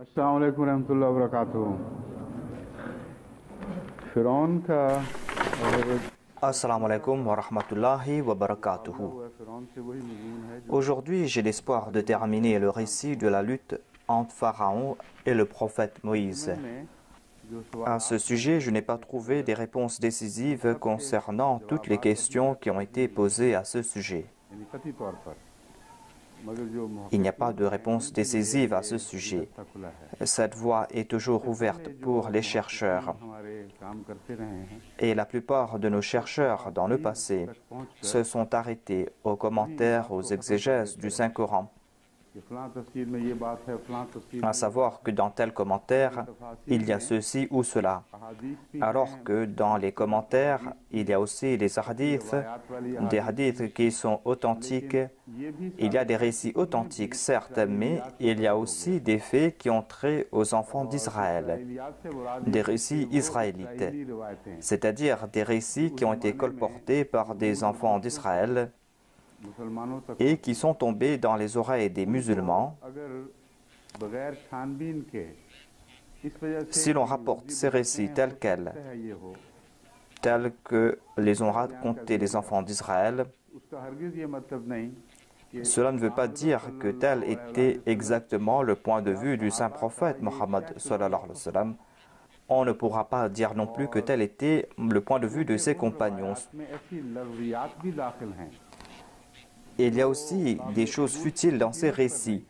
अस्सलाम वालेकुम रहमतुल्लाहि व बरकातुहू। फिरौन का Assalamu alaikum wa rahmatullahi wa barakatuhu. फिरौन से वही मज़मून है जो Aujourd'hui, j'ai l'espoir de terminer le récit de la lutte entre Pharaon et le prophète Moïse. में जो À ce sujet, je n'ai pas trouvé des réponses décisives concernant toutes les questions qui ont été posées à ce sujet. यानी कतई तौर पर मगर जो Il n'y a pas de réponse décisive à ce sujet. रास्ता खुला है Cette voie est toujours ouverte pour les chercheurs. हमारे काम करते रहे हैं Et la plupart de nos chercheurs dans le passé se sont arrêtés aux commentaires, aux exégèses du Saint-Coran, कि फलां तफसीर में ये बात है फलां तफसीर à savoir que dans tel commentaire, il y a ceci ou cela, अहादीस भी alors que dans les commentaires, il y a aussi les hadiths, des hadiths qui sont authentiques. ये भी Il y a des récits authentiques, certes, mais il y a aussi des faits qui ont trait aux enfants d'Israël, Ilyas से मुराद des récits israélites, Israeli रिवायतें हैं। c'est-à-dire des récits qui ont été colportés par des enfants d'Israël मुसलमानों तक et qui sont tombés dans les oreilles des musulmans. अगर बगैर छानबीन के इस वजह से Si l'on rapporte ces récits tels quels, है ये हो tels que les ont racontés les enfants d'Israël, उसका हरगिज ये मतलब नहीं कि cela ne veut pas dire que tel était exactement le point de vue du saint prophète Mohammed sallallahu alayhi wa sallam. On ne pourra pas dire non plus que tel était le point de vue de ses compagnons. में ऐसी लफ्ज़ियात भी दाखिल हैं Il y a aussi des choses futiles dans ces récits,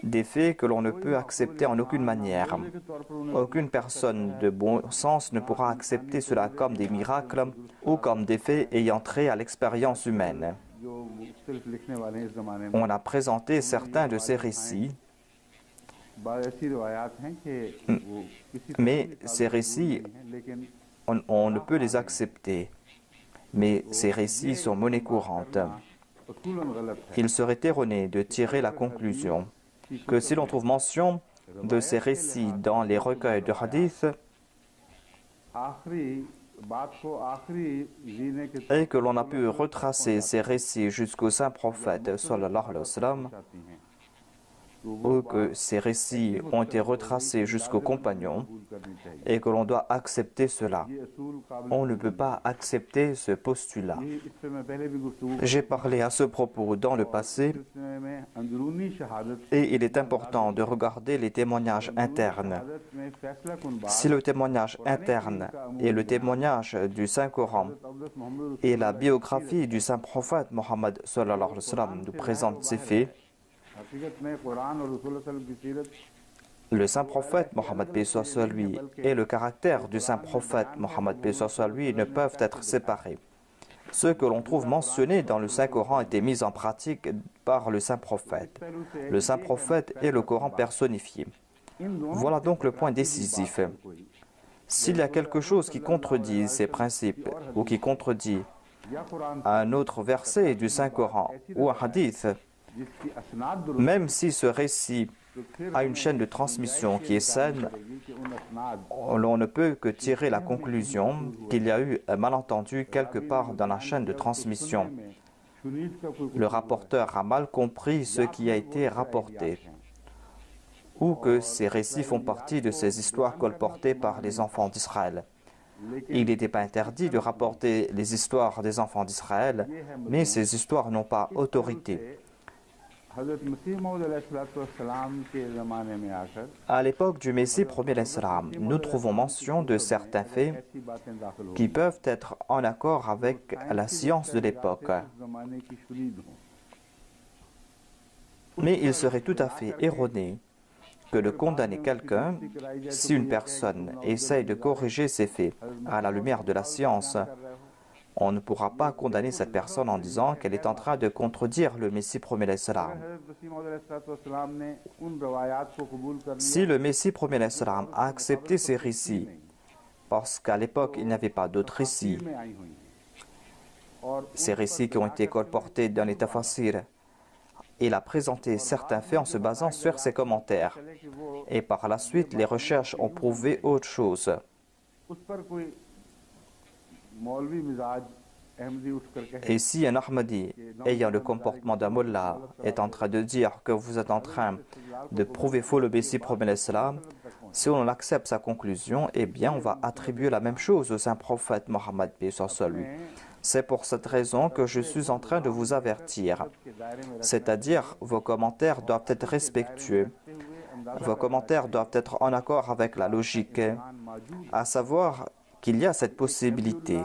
des faits que l'on ne peut accepter en aucune manière. के तौर पर उन्हें Aucune personne de bon sens ne pourra accepter cela comme des miracles ou comme des faits ayant trait à l'expérience humaine. जो मुख्तलिफ लिखने वाले हैं इस ज़माने में On a présenté certains de ces récits, बाद ऐसी रिवायात हैं कि वो किसी mais ces récits, हैं लेकिन on ne peut les accepter. Mais ces récits sont monnaie courante. उसूलन गलत है Il serait erroné de tirer la conclusion que si l'on trouve mention de ces récits dans les recueils de hadith आखिरी बात को आखिरी जीने के et que l'on a pu retracer ces récits jusqu'au saint prophète sallallahu alayhi wa sallam, चाहती हैं ou que ces récits ont été retracés jusqu'aux compagnons कबूल करनी चाहिए et que l'on doit accepter cela. ये असूल काबिल On ne peut pas accepter ce postulat. इस पे मैं पहले भी गुफ्तगू J'ai parlé à ce propos dans le passé सिलसिले में अंदरूनी शहादत et il est important de regarder les témoignages internes. शहादत में फैसला कुन बात Si le témoignage interne et le témoignage du Saint-Coran Abdul Mohammad et la biographie du saint prophète Mohammed sallallahu alayhi wa sallam nous présentent ces faits, हकीकत में कुरान और रसूल सल्लल्लाहु अलैहि वसल्लम की सीरत le saint prophète Mohammed paix soit sur lui et le caractère du saint prophète Mohammed paix soit sur lui ne peuvent être séparés. Ce que l'on trouve mentionné dans le Saint-Coran était mis en pratique par le saint prophète. Le saint prophète est le Coran personnifié. इन दोनों Voilà donc le point décisif. S'il y a quelque chose qui contredit ces principes ou qui contredit या Quran un autre verset du Saint-Coran ou un hadith, जिसकी असनाद दुरुस्त même si ce récit तो फिर a une chaîne de transmission qui est saine, लगेगी कि उन असनाद on ne peut que tirer la conclusion qu'il y a eu un malentendu quelque part dans la chaîne de transmission. में शुनीद का कोई Le rapporteur a mal compris ce qui a été rapporté, ou que ces récits font partie de ces histoires colportées par les enfants d'Israël. Il n'était pas interdit de rapporter les histoires des enfants d'Israël, mais ces histoires n'ont pas autorité. हज़रत मसीह मौऊद अलैहिस्सलाम के ज़माने में आकर À l'époque du Messie premier l'Islam, nous trouvons mention de certains faits ऐसी बातें दाखिल हो qui peuvent être en accord avec la science de l'époque. उस ज़माने की शुनीद हों Mais il serait tout à fait erroné que de condamner quelqu'un si une personne essaye de corriger ses faits à la lumière de la science. On ne pourra pas condamner cette personne en disant qu'elle est en train de contredire le Messie premier l'Islam. हज़रत मसीह मौऊद अलैहिस्सलाम ने उन रवायात को कबूल कर Si le Messie premier l'Islam a accepté ces récits, parce qu'à l'époque il n'y avait pas d'autres récits, में आई हुई हैं और ces récits qui ont été colportés dans les tafasirs, il a présenté certains faits en se basant sur ses commentaires. चले कि वो Et par la suite, les recherches ont prouvé autre chose. उस पर कोई मौलवी मिजाज Et si un Ahmadi, ayant le comportement d'un mullah, est en train de dire que vous êtes en train de prouver faux le Messie promet l'Islam, si on accepte sa conclusion, eh bien on va attribuer la même chose au saint prophète Mohammed, paix soit sur lui. C'est pour cette raison que je suis en train de vous avertir. C'est-à-dire, vos commentaires doivent être respectueux. Vos commentaires doivent être en accord avec la logique, à savoir qu'il y a cette possibilité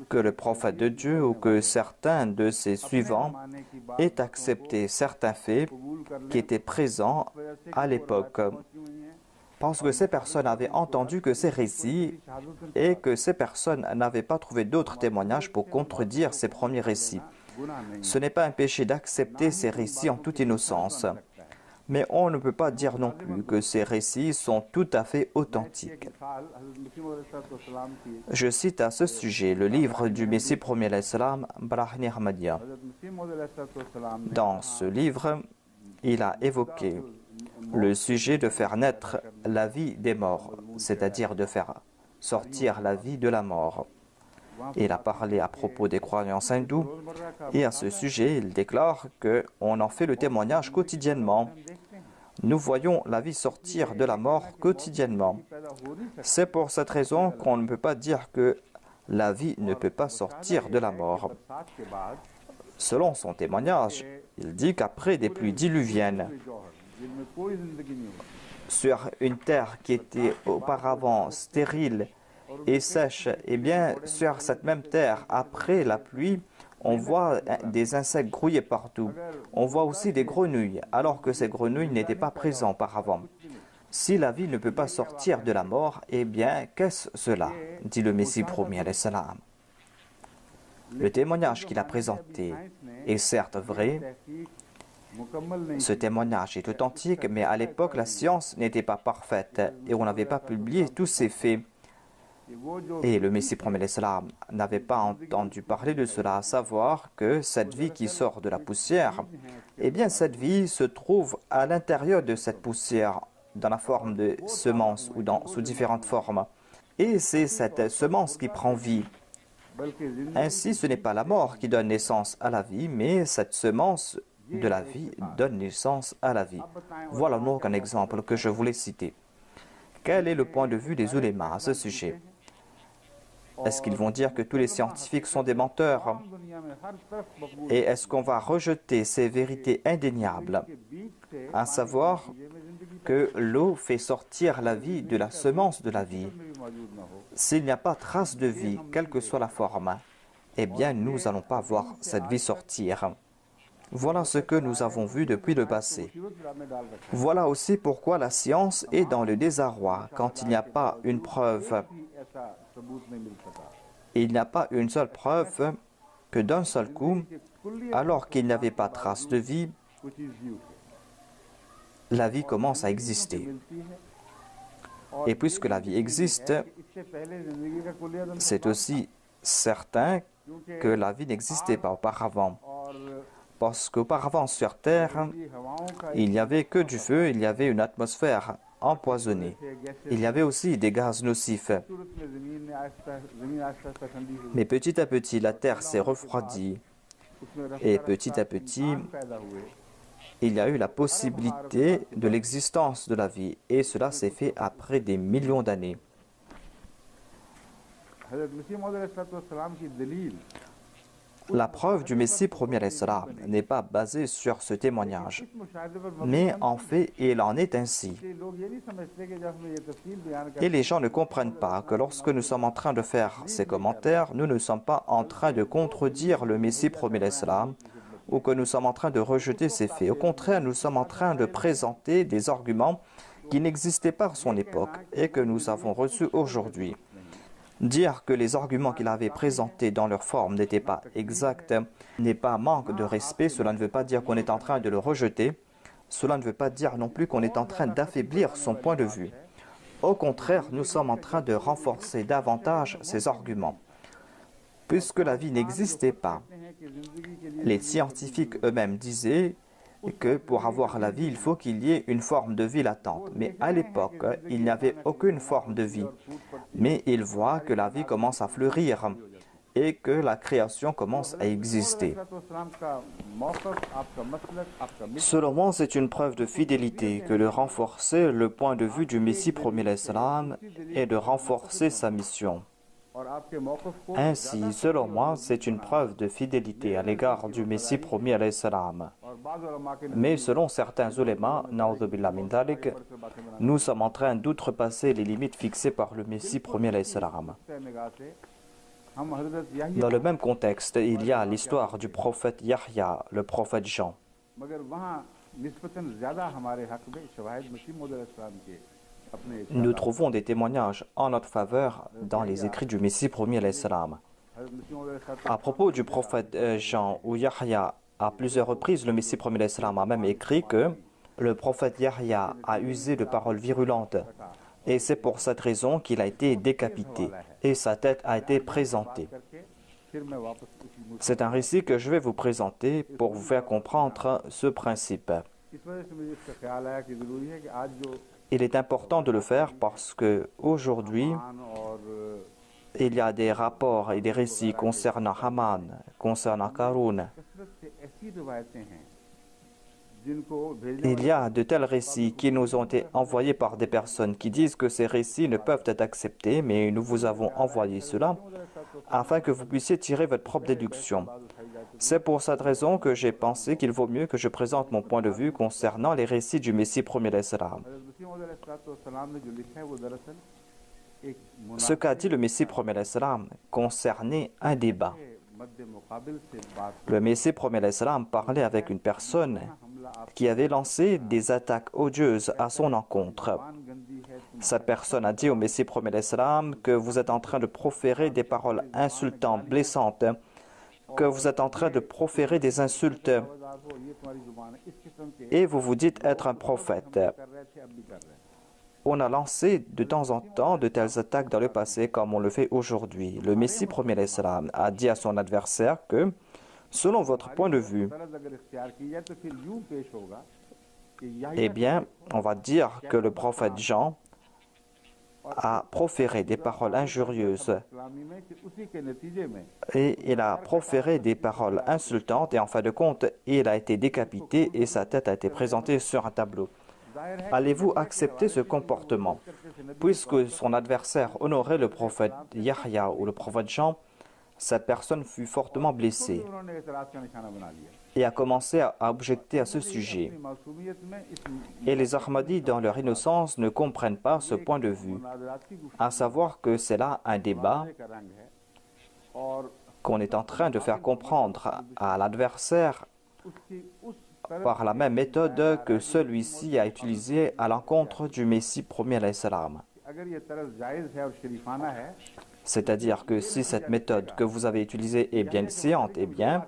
que le prophète de Dieu ou que certains de ses suivants aient accepté certains faits qui étaient présents à l'époque. Parce que ces personnes avaient entendu que ces récits et que ces personnes n'avaient pas trouvé d'autres témoignages pour contredire ces premiers récits. Ce n'est pas un péché d'accepter ces récits en toute innocence. Mais on ne peut pas dire non plus que ces récits sont tout à fait authentiques. Je cite à ce sujet le livre du Messie premier l'Islam, Brahni Ahmadiyya. Dans ce livre, il a évoqué le sujet de faire naître la vie des morts, c'est-à-dire de faire sortir la vie de la mort. Il a parlé à propos des croyances hindoues et à ce sujet, il déclare qu'on en fait le témoignage quotidiennement. Nous voyons la vie sortir de la mort quotidiennement. C'est pour cette raison qu'on ne peut pas dire que la vie ne peut pas sortir de la mort. Selon son témoignage, il dit qu'après des pluies diluviennes, sur une terre qui était auparavant stérile et sèche, et bien sur cette même terre, après la pluie, on voit des insectes grouiller partout. On voit aussi des grenouilles, alors que ces grenouilles n'étaient pas présentes auparavant. Si la vie ne peut pas sortir de la mort, eh bien, qu'est-ce cela? Dit le Messie premier alayhi salam. Le témoignage qu'il a présenté est certes vrai. Ce témoignage est authentique, mais à l'époque, la science n'était pas parfaite et on n'avait pas publié tous ces faits. Et le Messie premier l'Islam n'avait pas entendu parler de cela, à savoir que cette vie qui sort de la poussière, eh bien cette vie se trouve à l'intérieur de cette poussière, dans la forme de semence ou sous différentes formes. Et c'est cette semence qui prend vie. Ainsi, ce n'est pas la mort qui donne naissance à la vie, mais cette semence de la vie donne naissance à la vie. Voilà donc un exemple que je voulais citer. Quel est le point de vue des ulémas à ce sujet? Est-ce qu'ils vont dire que tous les scientifiques sont des menteurs? Et est-ce qu'on va rejeter ces vérités indéniables, à savoir que l'eau fait sortir la vie de la semence de la vie? S'il n'y a pas trace de vie, quelle que soit la forme, eh bien nous n'allons pas voir cette vie sortir. Voilà ce que nous avons vu depuis le passé. Voilà aussi pourquoi la science est dans le désarroi quand il n'y a pas une preuve. Il n'y a pas une seule preuve que d'un seul coup, alors qu'il n'y avait pas trace de vie, la vie commence à exister. Et puisque la vie existe, c'est aussi certain que la vie n'existait pas auparavant. Parce qu'auparavant sur Terre, il n'y avait que du feu, il y avait une atmosphère empoisonnée. Il y avait aussi des gaz nocifs. Mais petit à petit, la Terre s'est refroidie. Et petit à petit, il y a eu la possibilité de l'existence de la vie. Et cela s'est fait après des millions d'années. La preuve du Messie premier l'Islam n'est pas basée sur ce témoignage. Mais en fait, il en est ainsi. Et les gens ne comprennent pas que lorsque nous sommes en train de faire ces commentaires, nous ne sommes pas en train de contredire le Messie premier l'Islam ou que nous sommes en train de rejeter ses faits. Au contraire, nous sommes en train de présenter des arguments qui n'existaient pas à son époque et que nous avons reçus aujourd'hui. Dire que les arguments qu'il avait présentés dans leur forme n'étaient pas exacts n'est pas manque de respect. Cela ne veut pas dire qu'on est en train de le rejeter. Cela ne veut pas dire non plus qu'on est en train d'affaiblir son point de vue. Au contraire, nous sommes en train de renforcer davantage ces arguments. Puisque la vie n'existait pas, les scientifiques eux-mêmes disaient que pour avoir la vie, il faut qu'il y ait une forme de vie latente. Mais à l'époque, il n'y avait aucune forme de vie. Mais ils voient que la vie commence à fleurir. et que la création commence à exister. Selon moi, c'est une preuve de fidélité que de renforcer le point de vue du Messie premier l'Islam et de renforcer sa mission. Ainsi, selon moi, c'est une preuve de fidélité à l'égard du Messie premier l'Islam. Mais selon certains ulémas, na'udhu-billah min dhalik, nous sommes en train d'outrepasser les limites fixées par le Messie premier l'Islam. Dans le même contexte, il y a l'histoire du prophète Yahya, le prophète Jean. Nous trouvons des témoignages en notre faveur dans les écrits du Messie premier l'Islam. À propos du prophète Jean ou Yahya, à plusieurs reprises, le Messie premier l'Islam a même écrit que le prophète Yahya a usé de paroles virulentes et c'est pour cette raison qu'il a été décapité et sa tête a été présentée. C'est un récit que je vais vous présenter pour vous faire comprendre ce principe. Il est important de le faire parce que aujourd'hui, il y a des rapports et des récits concernant Haman, concernant Karun. Il y a de tels récits qui nous ont été envoyés par des personnes qui disent que ces récits ne peuvent être acceptés, mais nous vous avons envoyé cela afin que vous puissiez tirer votre propre déduction. C'est pour cette raison que j'ai pensé qu'il vaut mieux que je présente mon point de vue concernant les récits du Messie premier l'Islam. Ce qu'a dit le Messie premier l'Islam concernait un débat. Le Messie premier l'Islam parlait avec une personne qui avait lancé des attaques odieuses à son encontre. Cette personne a dit au Messie premier l'Islam que vous êtes en train de proférer des paroles insultantes, blessantes, que vous êtes en train de proférer des insultes et vous vous dites être un prophète. On a lancé de temps en temps de telles attaques dans le passé comme on le fait aujourd'hui. Le Messie premier l'Islam a dit à son adversaire que, selon votre point de vue, eh bien, on va dire que le prophète Jean a proféré des paroles injurieuses et il a proféré des paroles insultantes et en fin de compte, il a été décapité et sa tête a été présentée sur un tableau. Allez-vous accepter ce comportement? Puisque son adversaire honorait le prophète Yahya ou le prophète Jean, cette personne fut fortement blessée et a commencé à objecter à ce sujet. Et les Ahmadis, dans leur innocence, ne comprennent pas ce point de vue, à savoir que c'est là un débat qu'on est en train de faire comprendre à l'adversaire par la même méthode que celui-ci a utilisée à l'encontre du Messie premier l'Islam. C'est-à-dire que si cette méthode que vous avez utilisée est bien séante, eh bien,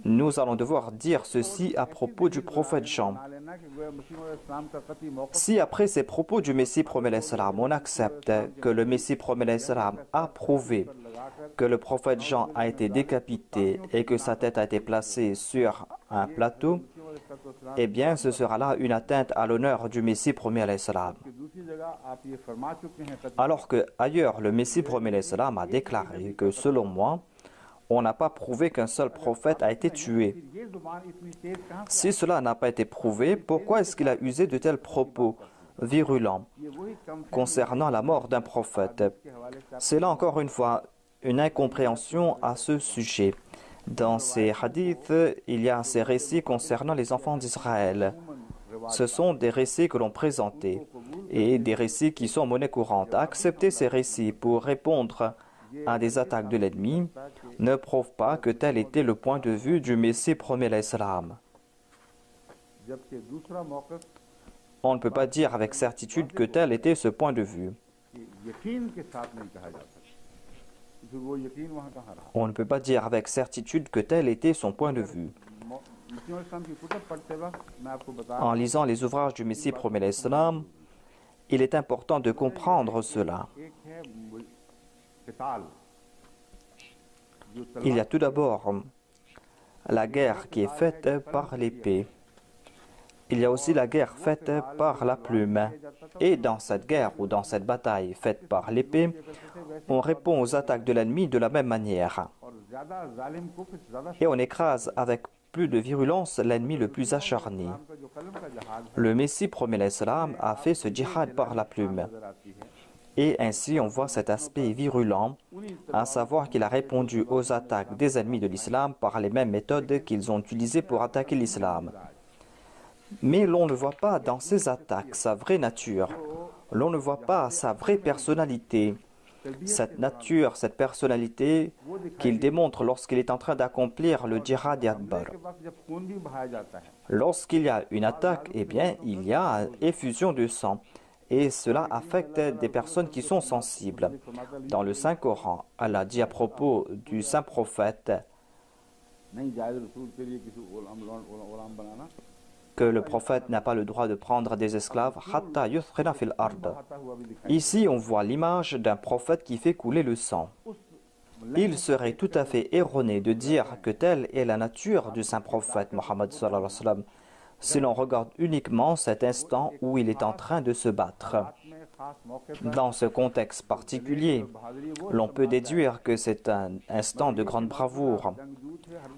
nous allons devoir dire ceci à propos du prophète Jean. Si après ces propos du Messie premier l'Islam, on accepte que le Messie premier l'Islam a prouvé que le prophète Jean a été décapité et que sa tête a été placée sur un plateau, eh bien ce sera là une atteinte à l'honneur du Messie premier l'Islam. Alors que ailleurs, le Messie premier l'Islam a déclaré que selon moi, on n'a pas prouvé qu'un seul prophète a été tué. Si cela n'a pas été prouvé, pourquoi est-ce qu'il a usé de tels propos virulents concernant la mort d'un prophète? C'est là encore une fois une incompréhension à ce sujet. Dans ces hadiths, il y a ces récits concernant les enfants d'Israël. Ce sont des récits que l'on présentait et des récits qui sont monnaie courante. Accepter ces récits pour répondre à des attaques de l'ennemi ne prouve pas que tel était le point de vue du Messie premier l'Islam. On ne peut pas dire avec certitude que tel était ce point de vue. On ne peut pas dire avec certitude que tel était son point de vue. En lisant les ouvrages du Messie premier l'Islam, il est important de comprendre cela. Il y a tout d'abord la guerre qui est faite par l'épée. il y a aussi la guerre faite par la plume. Et dans cette guerre ou dans cette bataille faite par l'épée, on répond aux attaques de l'ennemi de la même manière. Et on écrase avec plus de virulence l'ennemi le plus acharné. Le Messie, promet l'Islam, a fait ce djihad par la plume. Et ainsi on voit cet aspect virulent, à savoir qu'il a répondu aux attaques des ennemis de l'islam par les mêmes méthodes qu'ils ont utilisées pour attaquer l'islam. Mais l'on ne voit pas dans ces attaques sa vraie nature. L'on ne voit pas sa vraie personnalité. Cette nature, cette personnalité qu'il démontre lorsqu'il est en train d'accomplir le djihad akbar. Lorsqu'il y a une attaque, eh bien, il y a effusion de sang. Et cela affecte des personnes qui sont sensibles. Dans le Saint-Coran, Allah dit à propos du saint prophète que le prophète n'a pas le droit de prendre des esclaves. Ici, on voit l'image d'un prophète qui fait couler le sang. Il serait tout à fait erroné de dire que telle est la nature du saint prophète Mohammed sallallahu alayhi wa sallam, si l'on regarde uniquement cet instant où il est en train de se battre. Dans ce contexte particulier, l'on peut déduire que c'est un instant de grande bravoure.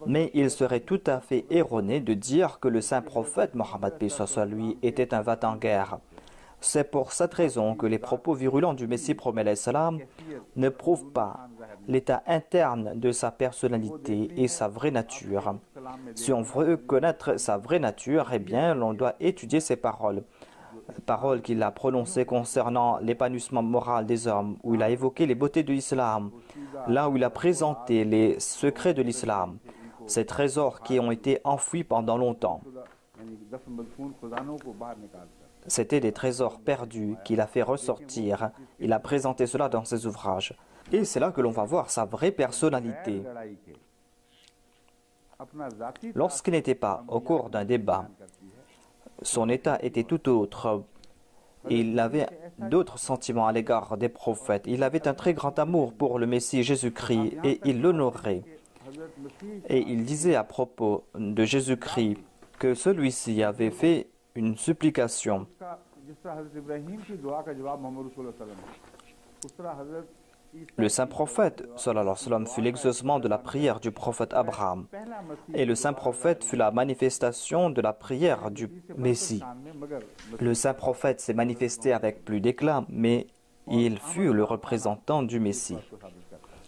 Mais il serait tout à fait erroné de dire que le saint prophète Mohammed lui était un va-t-en-guerre. C'est pour cette raison que les propos virulents du Messie promet l'Islam ne prouvent pas l'état interne de sa personnalité et sa vraie nature. Si on veut connaître sa vraie nature, eh bien, l'on doit étudier ses paroles. Paroles qu'il a prononcées concernant l'épanouissement moral des hommes, où il a évoqué les beautés de l'islam, là où il a présenté les secrets de l'islam, ces trésors qui ont été enfouis pendant longtemps. C'était des trésors perdus qu'il a fait ressortir. Il a présenté cela dans ses ouvrages. Et c'est là que l'on va voir sa vraie personnalité. Lorsqu'il n'était pas au cours d'un débat, son état était tout autre. Il avait d'autres sentiments à l'égard des prophètes. Il avait un très grand amour pour le Messie Jésus-Christ et il l'honorait. Et il disait à propos de Jésus-Christ que celui-ci avait fait une supplication. Le saint prophète sallallahu alayhi wa sallam fut l'exaucement de la prière du prophète Abraham. Et le saint prophète fut la manifestation de la prière du Messie. Le saint prophète s'est manifesté avec plus d'éclat, mais il fut le représentant du Messie.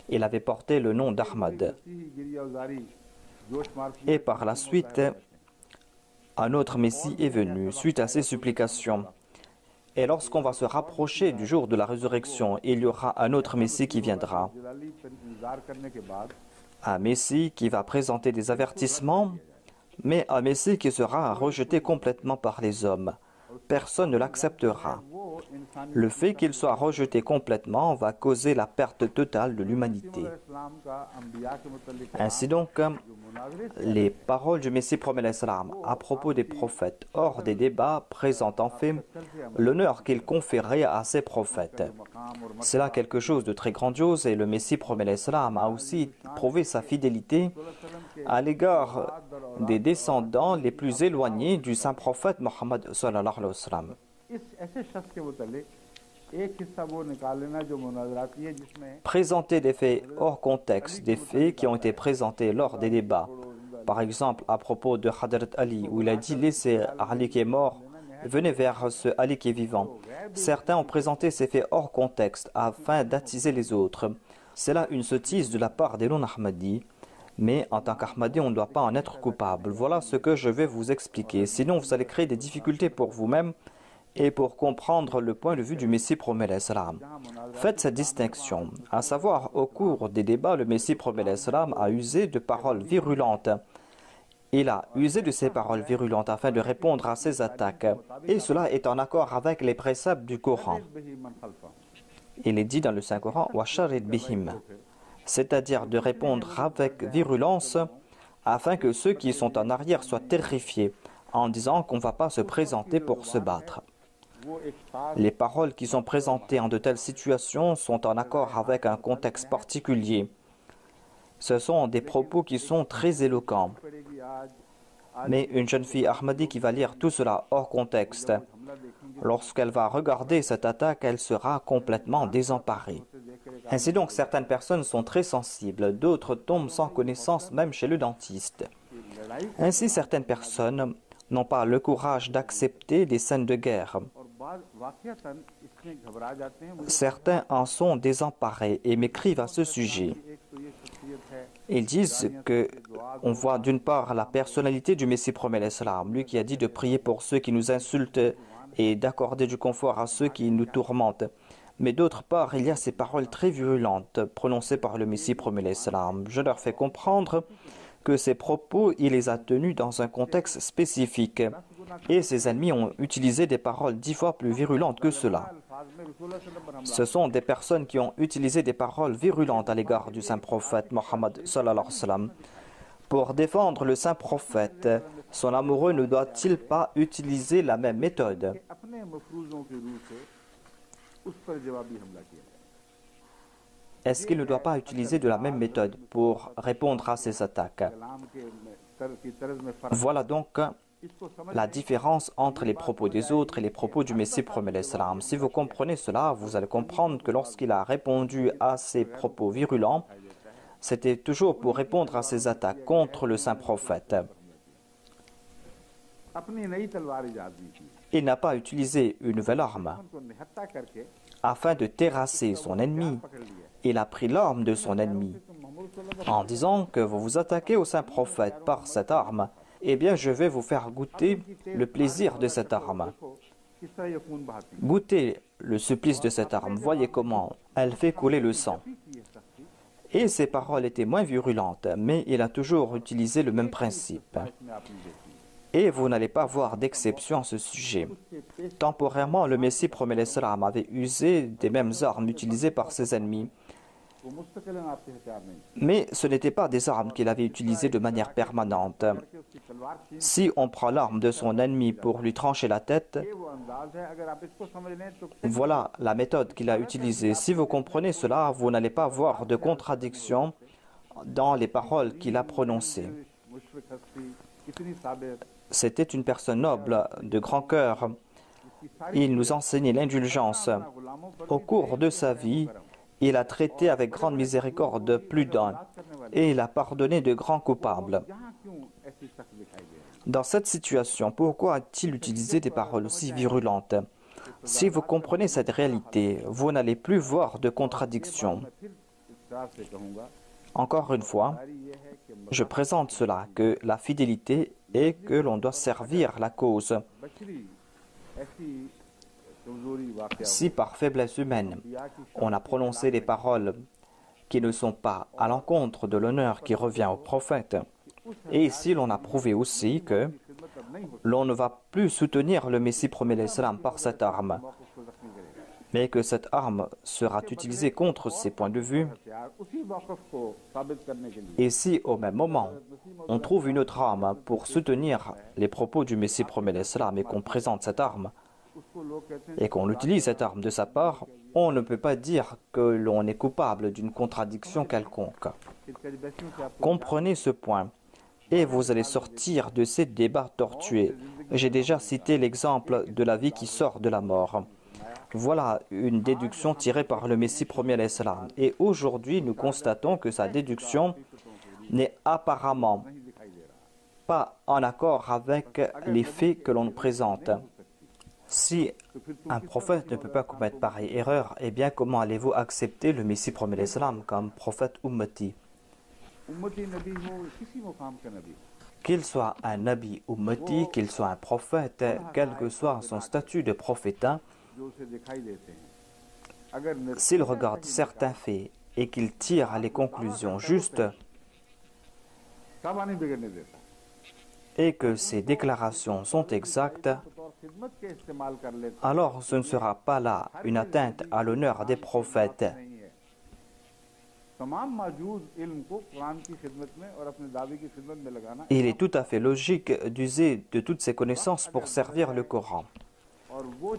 Il avait porté le nom d'Ahmad. Et par la suite, un autre Messie est venu suite à ses supplications. Et lorsqu'on va se rapprocher du jour de la résurrection, il y aura un autre Messie qui viendra. Un Messie qui va présenter des avertissements, mais un Messie qui sera rejeté complètement par les hommes. Personne ne l'acceptera. Le fait qu'il soit rejeté complètement va causer la perte totale de l'humanité. Ainsi donc, les paroles du Messie promet l'Islam à propos des prophètes hors des débats présentent en fait l'honneur qu'il conférait à ces prophètes. C'est là quelque chose de très grandiose et le Messie promet l'Islam a aussi prouvé sa fidélité à l'égard des descendants les plus éloignés du saint prophète Mohammed sallallahu alayhi wa sallam. Présenter des faits hors contexte, des faits qui ont été présentés lors des débats. Par exemple, à propos de Hadrat Ali, où il a dit « Laissez Ali qui est mort, venez vers ce Ali qui est vivant ». Certains ont présenté ces faits hors contexte afin d'attiser les autres. C'est là une sottise de la part des non-Ahmadis. Mais en tant qu'Ahmadi, on ne doit pas en être coupable. Voilà ce que je vais vous expliquer. Sinon, vous allez créer des difficultés pour vous-même et pour comprendre le point de vue du Messie promet l'Islam. Faites cette distinction. À savoir, au cours des débats, le Messie promet l'Islam a usé de paroles virulentes. Il a usé de ces paroles virulentes afin de répondre à ces attaques. Et cela est en accord avec les préceptes du Coran. Il est dit dans le Saint-Coran, « Washarid bihim », c'est-à-dire de répondre avec virulence afin que ceux qui sont en arrière soient terrifiés en disant qu'on ne va pas se présenter pour se battre. Les paroles qui sont présentées en de telles situations sont en accord avec un contexte particulier. Ce sont des propos qui sont très éloquents. Mais une jeune fille Ahmadi qui va lire tout cela hors contexte, lorsqu'elle va regarder cette attaque, elle sera complètement désemparée. Ainsi donc, certaines personnes sont très sensibles, d'autres tombent sans connaissance même chez le dentiste. Ainsi, certaines personnes n'ont pas le courage d'accepter des scènes de guerre. Certains en sont désemparés et m'écrivent à ce sujet. Ils disent que on voit d'une part la personnalité du Messie promet l'Islam, lui qui a dit de prier pour ceux qui nous insultent et d'accorder du confort à ceux qui nous tourmentent. Mais d'autre part, il y a ces paroles très virulentes prononcées par le Messie promet l'Islam. Je leur fais comprendre que ces propos, il les a tenus dans un contexte spécifique. Et ses ennemis ont utilisé des paroles 10 fois plus virulentes que cela. Ce sont des personnes qui ont utilisé des paroles virulentes à l'égard du saint prophète Mohammed sallallahu alayhi wa sallam. Pour défendre le saint prophète, son amoureux ne doit-il pas utiliser la même méthode? Est-ce qu'il ne doit pas utiliser de la même méthode pour répondre à ces attaques? Voilà donc la différence entre les propos des autres et les propos du Messie promet l'Islam. Si vous comprenez cela, vous allez comprendre que lorsqu'il a répondu à ces propos virulents, c'était toujours pour répondre à ces attaques contre le saint prophète. Il n'a pas utilisé une nouvelle arme afin de terrasser son ennemi. Il a pris l'arme de son ennemi en disant que vous vous attaquez au saint prophète par cette arme. Eh bien, je vais vous faire goûter le plaisir de cette arme. Goûtez le supplice de cette arme. Voyez comment elle fait couler le sang. Et ses paroles étaient moins virulentes, mais il a toujours utilisé le même principe. Et vous n'allez pas voir d'exception à ce sujet. Temporairement, le Messie promet l'Islam avait usé des mêmes armes utilisées par ses ennemis. Mais ce n'étaient pas des armes qu'il avait utilisées de manière permanente. Si on prend l'arme de son ennemi pour lui trancher la tête, voilà la méthode qu'il a utilisée. Si vous comprenez cela, vous n'allez pas voir de contradiction dans les paroles qu'il a prononcées. C'était une personne noble, de grand cœur. Il nous enseignait l'indulgence. Au cours de sa vie, il a traité avec grande miséricorde plus d'un et il a pardonné de grands coupables. Dans cette situation, pourquoi a-t-il utilisé des paroles aussi virulentes? Si vous comprenez cette réalité, vous n'allez plus voir de contradiction. Encore une fois, je présente cela, que la fidélité est que l'on doit servir la cause. Si par faiblesse humaine, on a prononcé des paroles qui ne sont pas à l'encontre de l'honneur qui revient au prophète, et ici l'on a prouvé aussi que l'on ne va plus soutenir le Messie promet l'Islam par cette arme, mais que cette arme sera utilisée contre ses points de vue. Et si au même moment, on trouve une autre arme pour soutenir les propos du Messie promet l'Islam et qu'on présente cette arme, et qu'on utilise cette arme de sa part, on ne peut pas dire que l'on est coupable d'une contradiction quelconque. Comprenez ce point, et vous allez sortir de ces débats tortueux. J'ai déjà cité l'exemple de la vie qui sort de la mort. Voilà une déduction tirée par le Messie promet l'Islam. Et aujourd'hui, nous constatons que sa déduction n'est apparemment pas en accord avec les faits que l'on présente. Si un prophète ne peut pas commettre pareille erreur, eh bien comment allez-vous accepter le Messie promet l'Islam comme prophète ummati? Qu'il soit un nabi ummati, qu'il soit un prophète, quel que soit son statut de prophète, s'il regarde certains faits et qu'il tire les conclusions justes et que ces déclarations sont exactes, alors ce ne sera pas là une atteinte à l'honneur des prophètes. Il est tout à fait logique d'user de toutes ces connaissances pour servir le Coran.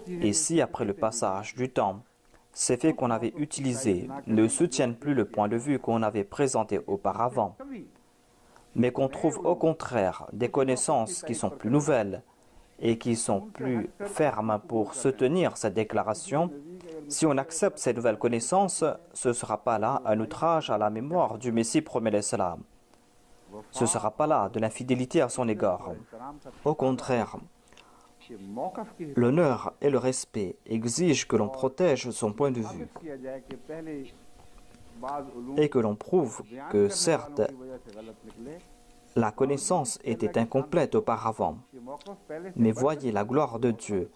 Et si après le passage du temps, ces faits qu'on avait utilisés ne soutiennent plus le point de vue qu'on avait présenté auparavant, mais qu'on trouve au contraire des connaissances qui sont plus nouvelles et qui sont plus fermes pour soutenir cette déclaration, si on accepte ces nouvelles connaissances, ce ne sera pas là un outrage à la mémoire du Messie premier l'Islam. Ce ne sera pas là de l'infidélité à son égard. Au contraire, l'honneur et le respect exigent que l'on protège son point de vue et que l'on prouve que certes, la connaissance était incomplète auparavant. Mais voyez la gloire de Dieu.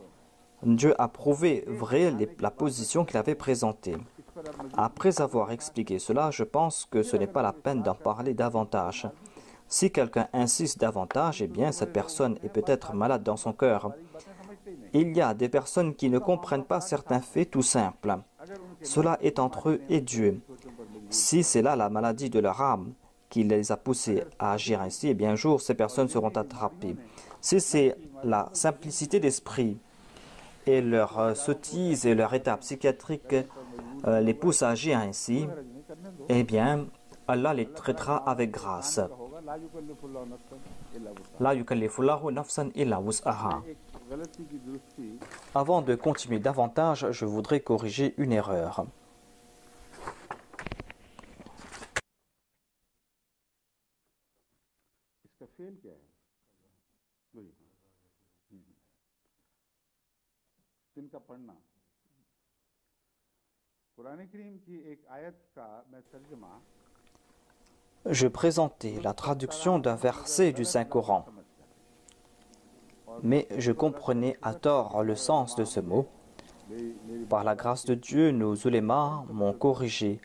Dieu a prouvé vrai la position qu'il avait présentée. Après avoir expliqué cela, je pense que ce n'est pas la peine d'en parler davantage. Si quelqu'un insiste davantage, eh bien cette personne est peut-être malade dans son cœur. Il y a des personnes qui ne comprennent pas certains faits tout simples. Cela est entre eux et Dieu. Si c'est là la maladie de leur âme qui les a poussés à agir ainsi, eh bien un jour ces personnes seront attrapées. Si c'est la simplicité d'esprit et leur sottise et leur état psychiatrique les poussent à agir ainsi, eh bien Allah les traitera avec grâce. La yukallifullahu nafsan illa wus'aha. Avant de continuer davantage, je voudrais corriger une erreur. Je présentais la traduction d'un verset du Saint-Coran, mais je comprenais à tort le sens de ce mot. Par la grâce de Dieu, nos ulémas m'ont corrigé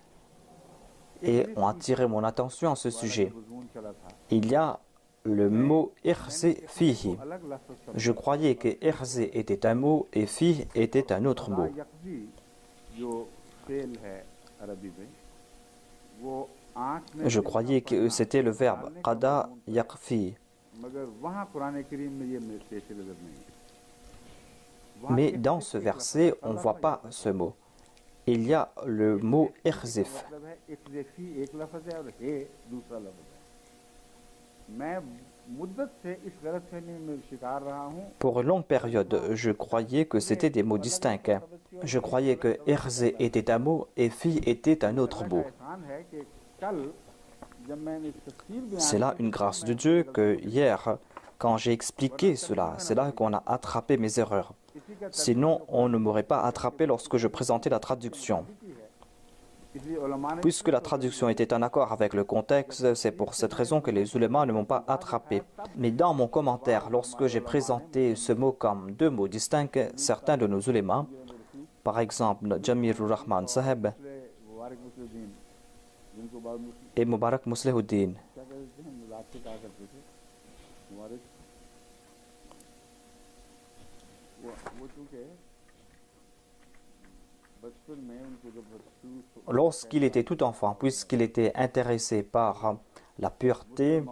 et ont attiré mon attention à ce sujet. Il y a le mot « irzi fihi ». Je croyais que « irzi » était un mot et « fi » était un autre mot. Je croyais que c'était le verbe « qada yaqfi ». Mais dans ce verset, on ne voit pas ce mot. Il y a le mot « irzif ». Pour une longue période, je croyais que c'était des mots distincts. Je croyais que « irzi » était un mot et « fi » était un autre mot. C'est là une grâce de Dieu que hier, quand j'ai expliqué cela, c'est là qu'on a attrapé mes erreurs. Sinon, on ne m'aurait pas attrapé lorsque je présentais la traduction. Puisque la traduction était en accord avec le contexte, c'est pour cette raison que les ulémas ne m'ont pas attrapé. Mais dans mon commentaire, lorsque j'ai présenté ce mot comme deux mots distincts, certains de nos ulémas, par exemple Jamilur Rahman Saheb et Mubarak Muslihuddin, lorsqu'il était tout enfant, puisqu'il était intéressé par la pureté,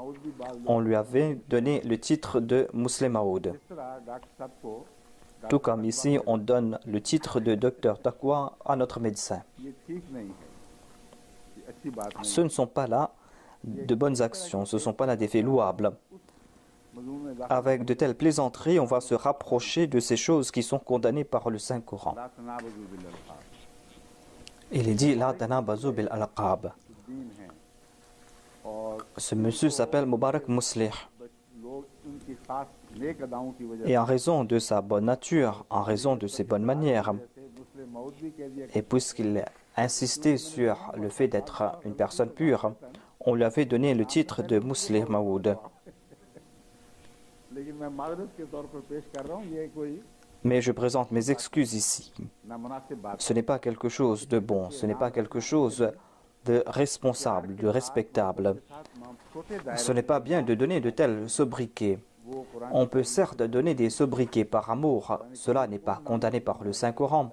on lui avait donné le titre de Muslim Maoud. Tout comme ici, on donne le titre de docteur Taqwa à notre médecin. Ce ne sont pas là de bonnes actions, ce ne sont pas là des faits louables. Avec de telles plaisanteries, on va se rapprocher de ces choses qui sont condamnées par le Saint-Coran. Il est dit « La tanabazu bil alqab ». Ce monsieur s'appelle Mubarak Muslih. Et en raison de sa bonne nature, en raison de ses bonnes manières, et puisqu'il insistait sur le fait d'être une personne pure, on lui avait donné le titre de Muslim Maoud. Mais je présente mes excuses ici. Ce n'est pas quelque chose de bon, ce n'est pas quelque chose de responsable, de respectable. Ce n'est pas bien de donner de tels sobriquets. On peut certes donner des sobriquets par amour, cela n'est pas condamné par le Saint-Coran.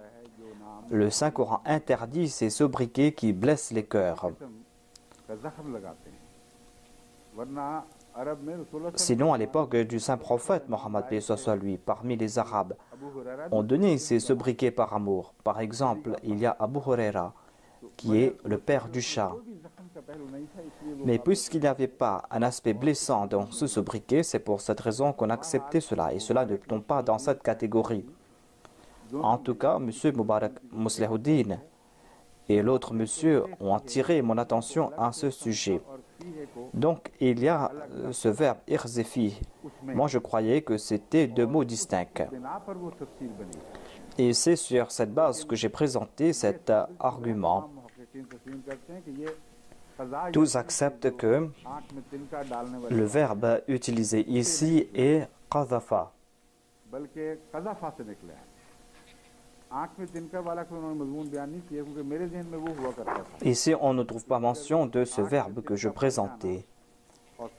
Le Saint-Coran interdit ces sobriquets qui blessent les cœurs. Sinon, à l'époque du Saint-Prophète Mohammed, lui, parmi les Arabes, on donnait ces sobriquets par amour. Par exemple, il y a Abu Huraira, qui est le père du chat. Mais puisqu'il n'y avait pas un aspect blessant dans ce sobriquet, c'est pour cette raison qu'on acceptait cela, et cela ne tombe pas dans cette catégorie. En tout cas, M. Mubarak Muslihuddin et l'autre monsieur ont attiré mon attention à ce sujet. Donc, il y a ce verbe « irzifi ». Moi, je croyais que c'était deux mots distincts. Et c'est sur cette base que j'ai présenté cet argument. Tous acceptent que le verbe utilisé ici est « qadhafa ». Ici, on ne trouve pas mention de ce verbe que je présentais,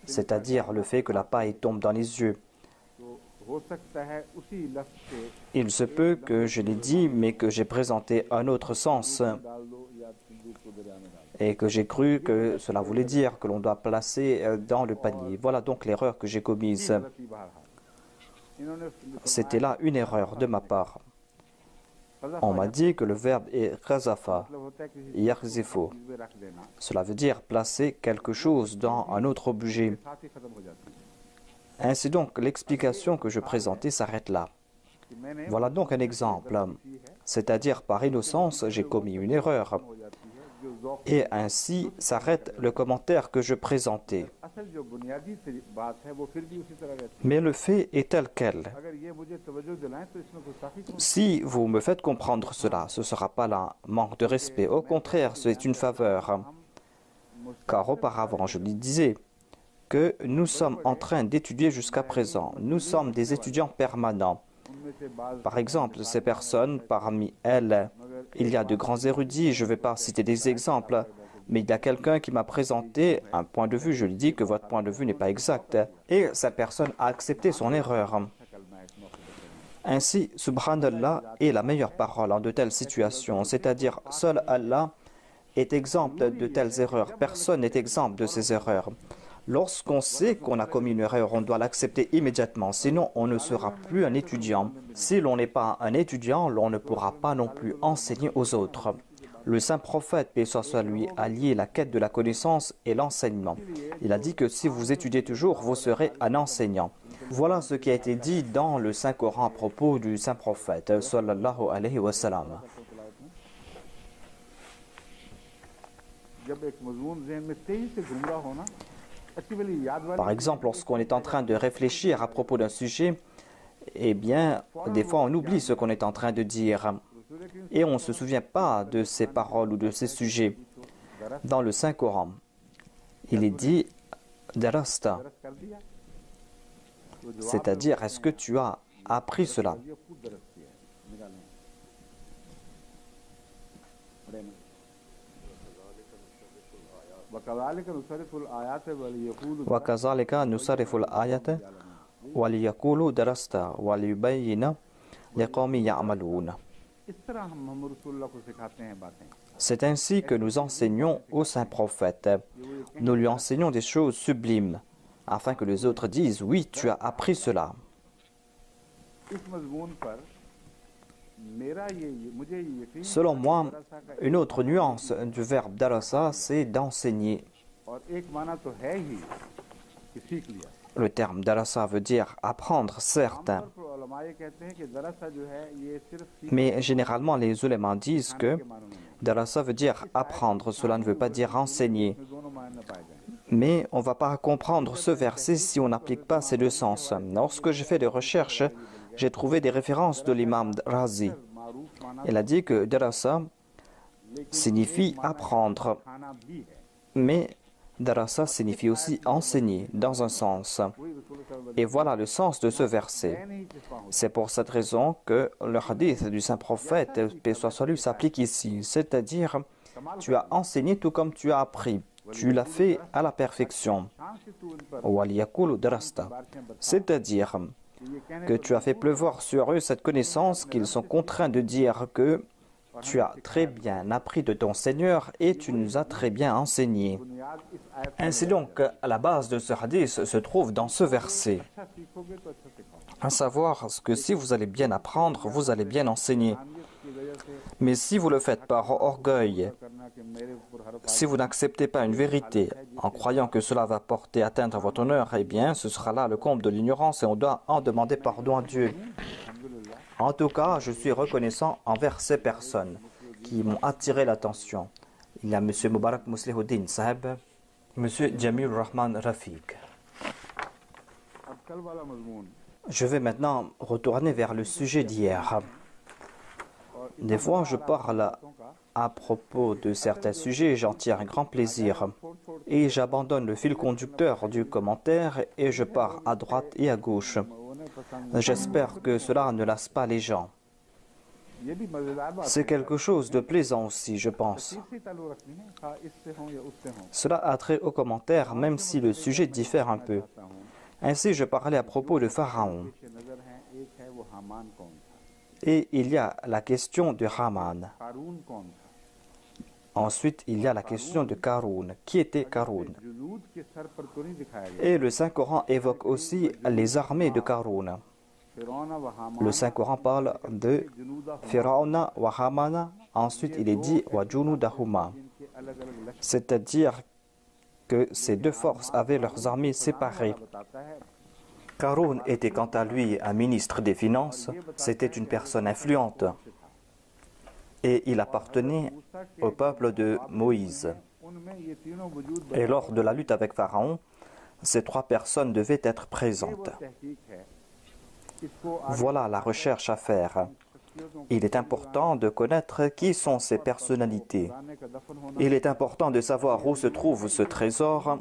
c'est-à-dire le fait que la paille tombe dans les yeux. Il se peut que je l'ai dit, mais que j'ai présenté un autre sens et que j'ai cru que cela voulait dire que l'on doit placer dans le panier. Voilà donc l'erreur que j'ai commise. C'était là une erreur de ma part. On m'a dit que le verbe est qazafa, yaghzifu. Cela veut dire placer quelque chose dans un autre objet. Ainsi donc, l'explication que je présentais s'arrête là. Voilà donc un exemple. C'est-à-dire, par innocence, j'ai commis une erreur. Et ainsi s'arrête le commentaire que je présentais. Mais le fait est tel quel. Si vous me faites comprendre cela, ce ne sera pas un manque de respect. Au contraire, c'est une faveur. Car auparavant, je lui disais que nous sommes en train d'étudier jusqu'à présent. Nous sommes des étudiants permanents. Par exemple, ces personnes, parmi elles, il y a de grands érudits, je ne vais pas citer des exemples, mais il y a quelqu'un qui m'a présenté un point de vue, je lui dis que votre point de vue n'est pas exact, et cette personne a accepté son erreur. Ainsi, Subhanallah est la meilleure parole en de telles situations, c'est-à-dire seul Allah est exempt de telles erreurs, personne n'est exempt de ces erreurs. Lorsqu'on sait qu'on a commis une erreur, on doit l'accepter immédiatement, sinon on ne sera plus un étudiant. Si l'on n'est pas un étudiant, l'on ne pourra pas non plus enseigner aux autres. Le saint prophète, paix soit sur lui, a lié la quête de la connaissance et l'enseignement. Il a dit que si vous étudiez toujours, vous serez un enseignant. Voilà ce qui a été dit dans le Saint-Coran à propos du saint prophète, sallallahu alayhi wa sallam. Par exemple, lorsqu'on est en train de réfléchir à propos d'un sujet, eh bien, des fois on oublie ce qu'on est en train de dire et on ne se souvient pas de ces paroles ou de ces sujets. Dans le Saint-Coran, il est dit « darasta », c'est-à-dire « est-ce que tu as appris cela ?» وَكَذَلِكَ نُصَرِّفُ الْآيَاتِ وَلِيَقُولُوا دَرَسْتَ وَلِيُبَيِّنَ لِقَوْمٍ يَعْمَلُونَ. C'est ainsi que nous enseignons au saint prophète. Nous lui enseignons des choses sublimes, afin que les autres disent « oui, tu as appris cela ». Selon moi, une autre nuance du verbe darasa, c'est d'enseigner. Le terme darasa veut dire apprendre, certes. Mais généralement, les ulémas disent que darasa veut dire apprendre, cela ne veut pas dire enseigner. Mais on ne va pas comprendre ce verset si on n'applique pas ces deux sens. Lorsque j'ai fait des recherches, j'ai trouvé des références de l'imam Razi. Il a dit que darasa signifie apprendre, mais darasa signifie aussi enseigner dans un sens. Et voilà le sens de ce verset. C'est pour cette raison que le hadith du saint prophète, paix soit sur lui, s'applique ici. C'est-à-dire, tu as enseigné tout comme tu as appris. Tu l'as fait à la perfection. C'est-à-dire que tu as fait pleuvoir sur eux cette connaissance qu'ils sont contraints de dire que tu as très bien appris de ton Seigneur et tu nous as très bien enseigné. Ainsi donc, à la base de ce hadith se trouve dans ce verset, à savoir que si vous allez bien apprendre, vous allez bien enseigner. Mais si vous le faites par orgueil Si vous n'acceptez pas une vérité en croyant que cela va porter atteinte à votre honneur, eh bien, ce sera là le comble de l'ignorance et on doit en demander pardon à Dieu. En tout cas, je suis reconnaissant envers ces personnes qui m'ont attiré l'attention. Il y a M. Mubarak Muslihuddin Saheb, M. Jamil Rahman Rafiq. Je vais maintenant retourner vers le sujet d'hier. Des fois, je parle à propos de certains sujets et j'en tire un grand plaisir. Et j'abandonne le fil conducteur du commentaire et je pars à droite et à gauche. J'espère que cela ne lasse pas les gens. C'est quelque chose de plaisant aussi, je pense. Cela a trait aux commentaires, même si le sujet diffère un peu. Ainsi, je parlais à propos de Pharaon. Et il y a la question de Haman. Ensuite, il y a la question de Karoun. Qui était Karoun? Et le Saint-Coran évoque aussi les armées de Karoun. Le Saint-Coran parle de Firauna wa Hamana. Ensuite, il est dit wa junudahuma. C'est-à-dire que ces deux forces avaient leurs armées séparées. Karoun était quant à lui un ministre des Finances. C'était une personne influente. Et il appartenait au peuple de Moïse. Et lors de la lutte avec Pharaon, ces trois personnes devaient être présentes. Voilà la recherche à faire. Il est important de connaître qui sont ces personnalités. Il est important de savoir où se trouve ce trésor.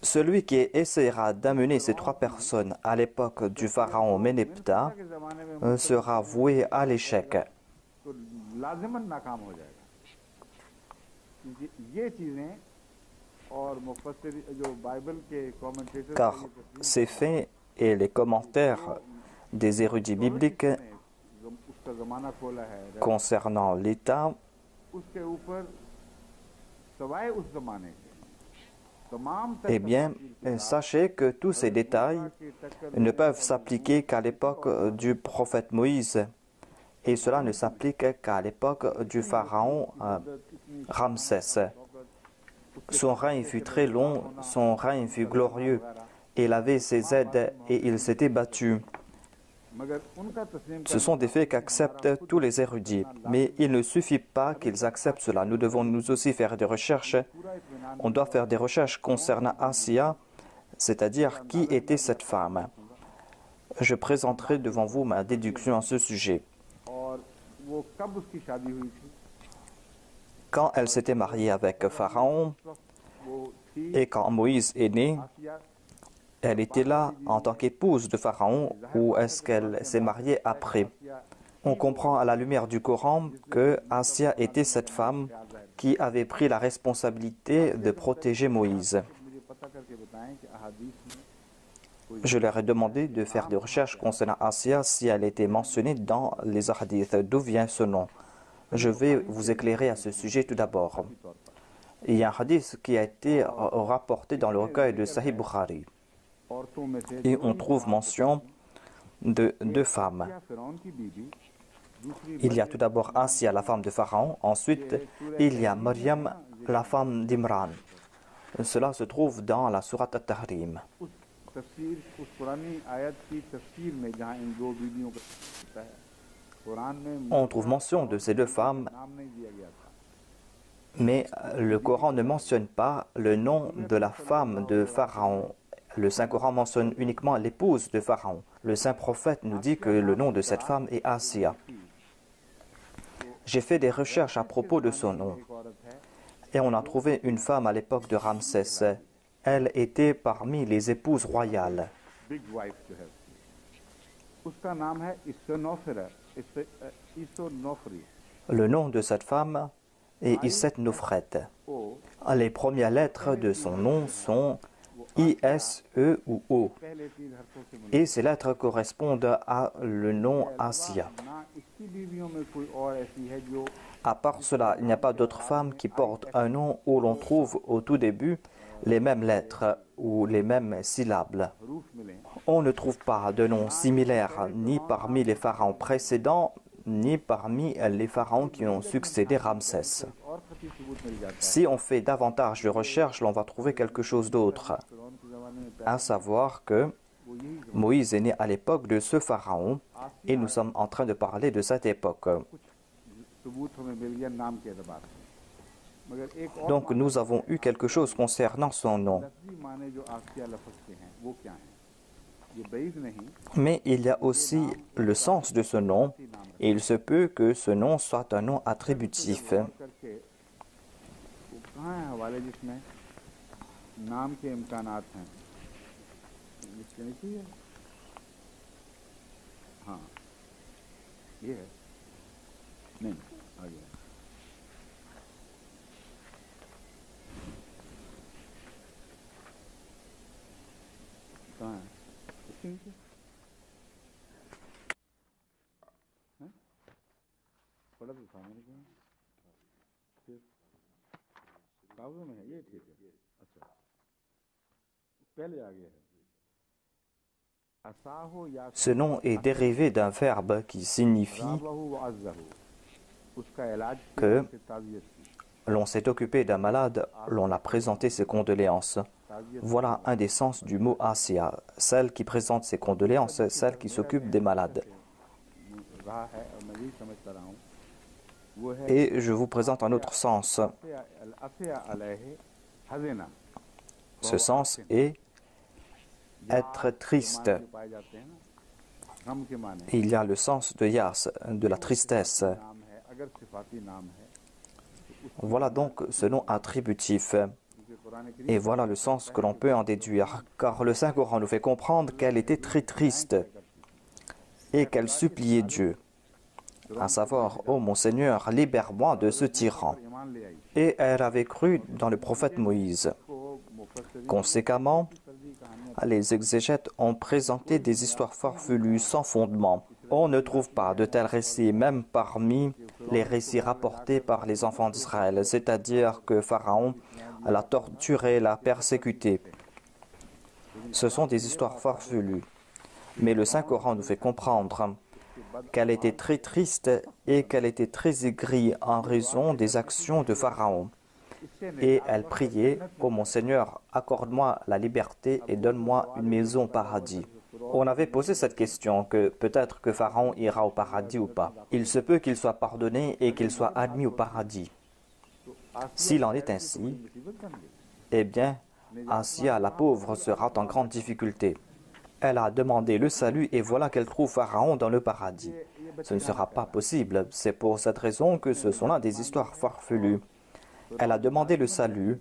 Celui qui essaiera d'amener ces trois personnes à l'époque du pharaon Méneptah sera voué à l'échec. Car ces faits et les commentaires des érudits bibliques concernant l'État eh bien, sachez que tous ces détails ne peuvent s'appliquer qu'à l'époque du prophète Moïse. Et cela ne s'applique qu'à l'époque du pharaon Ramsès. Son règne fut très long, son règne fut glorieux. Il avait ses aides et il s'était battu. Ce sont des faits qu'acceptent tous les érudits. Mais il ne suffit pas qu'ils acceptent cela. Nous devons nous aussi faire des recherches. On doit faire des recherches concernant Asiya, c'est-à-dire qui était cette femme. Je présenterai devant vous ma déduction à ce sujet. Quand elle s'était mariée avec Pharaon et quand Moïse est né, elle était là en tant qu'épouse de Pharaon ou est-ce qu'elle s'est mariée après? On comprend à la lumière du Coran que Asiya était cette femme qui avait pris la responsabilité de protéger Moïse. Je leur ai demandé de faire des recherches concernant Asiya si elle était mentionnée dans les hadiths. D'où vient ce nom? Je vais vous éclairer à ce sujet tout d'abord. Il y a un hadith qui a été rapporté dans le recueil de Sahih Bukhari. Et on trouve mention de deux femmes. Il y a tout d'abord Asiya, la femme de Pharaon. Ensuite, il y a Maryam, la femme d'Imran. Cela se trouve dans la sourate At-Tahrim. On trouve mention de ces deux femmes, mais le Coran ne mentionne pas le nom de la femme de Pharaon. Le Saint-Coran mentionne uniquement l'épouse de Pharaon. Le Saint-Prophète nous dit que le nom de cette femme est Asiya. J'ai fait des recherches à propos de son nom. Et on a trouvé une femme à l'époque de Ramsès. Elle était parmi les épouses royales. Le nom de cette femme est Iset Nofret. Les premières lettres de son nom sont I-S-E ou O. Et ces lettres correspondent à le nom Asiya. À part cela, il n'y a pas d'autre femme qui porte un nom où l'on trouve au tout début les mêmes lettres ou les mêmes syllabes. On ne trouve pas de nom similaire ni parmi les pharaons précédents ni parmi les pharaons qui ont succédé Ramsès. Si on fait davantage de recherches, l'on va trouver quelque chose d'autre, à savoir que Moïse est né à l'époque de ce pharaon et nous sommes en train de parler de cette époque. Donc nous avons eu quelque chose concernant son nom. Mais il y a aussi le sens de ce nom et il se peut que ce nom soit un nom attributif. Ce nom est dérivé d'un verbe qui signifie que l'on s'est occupé d'un malade, l'on a présenté ses condoléances. Voilà un des sens du mot Asiya, celle qui présente ses condoléances, celle qui s'occupe des malades. Et je vous présente un autre sens. Ce sens est être triste. Il y a le sens de Yas, de la tristesse. Voilà donc ce nom attributif. Et voilà le sens que l'on peut en déduire, car le Saint-Coran nous fait comprendre qu'elle était très triste et qu'elle suppliait Dieu, à savoir, « Oh mon Seigneur, libère-moi de ce tyran ». Et elle avait cru dans le prophète Moïse. Conséquemment, les exégètes ont présenté des histoires farfelues sans fondement. On ne trouve pas de tels récits, même parmi les récits rapportés par les enfants d'Israël, c'est-à-dire que Pharaon l'a torturé, l'a persécuté. Ce sont des histoires farfelues. Mais le Saint-Coran nous fait comprendre qu'elle était très triste et qu'elle était très aigrie en raison des actions de Pharaon. Et elle priait, « Oh mon Seigneur, accorde-moi la liberté et donne-moi une maison au paradis. » On avait posé cette question, que peut-être que Pharaon ira au paradis ou pas. Il se peut qu'il soit pardonné et qu'il soit admis au paradis. S'il en est ainsi, eh bien, Asiya, la pauvre, sera en grande difficulté. Elle a demandé le salut et voilà qu'elle trouve Pharaon dans le paradis. Ce ne sera pas possible. C'est pour cette raison que ce sont là des histoires farfelues. Elle a demandé le salut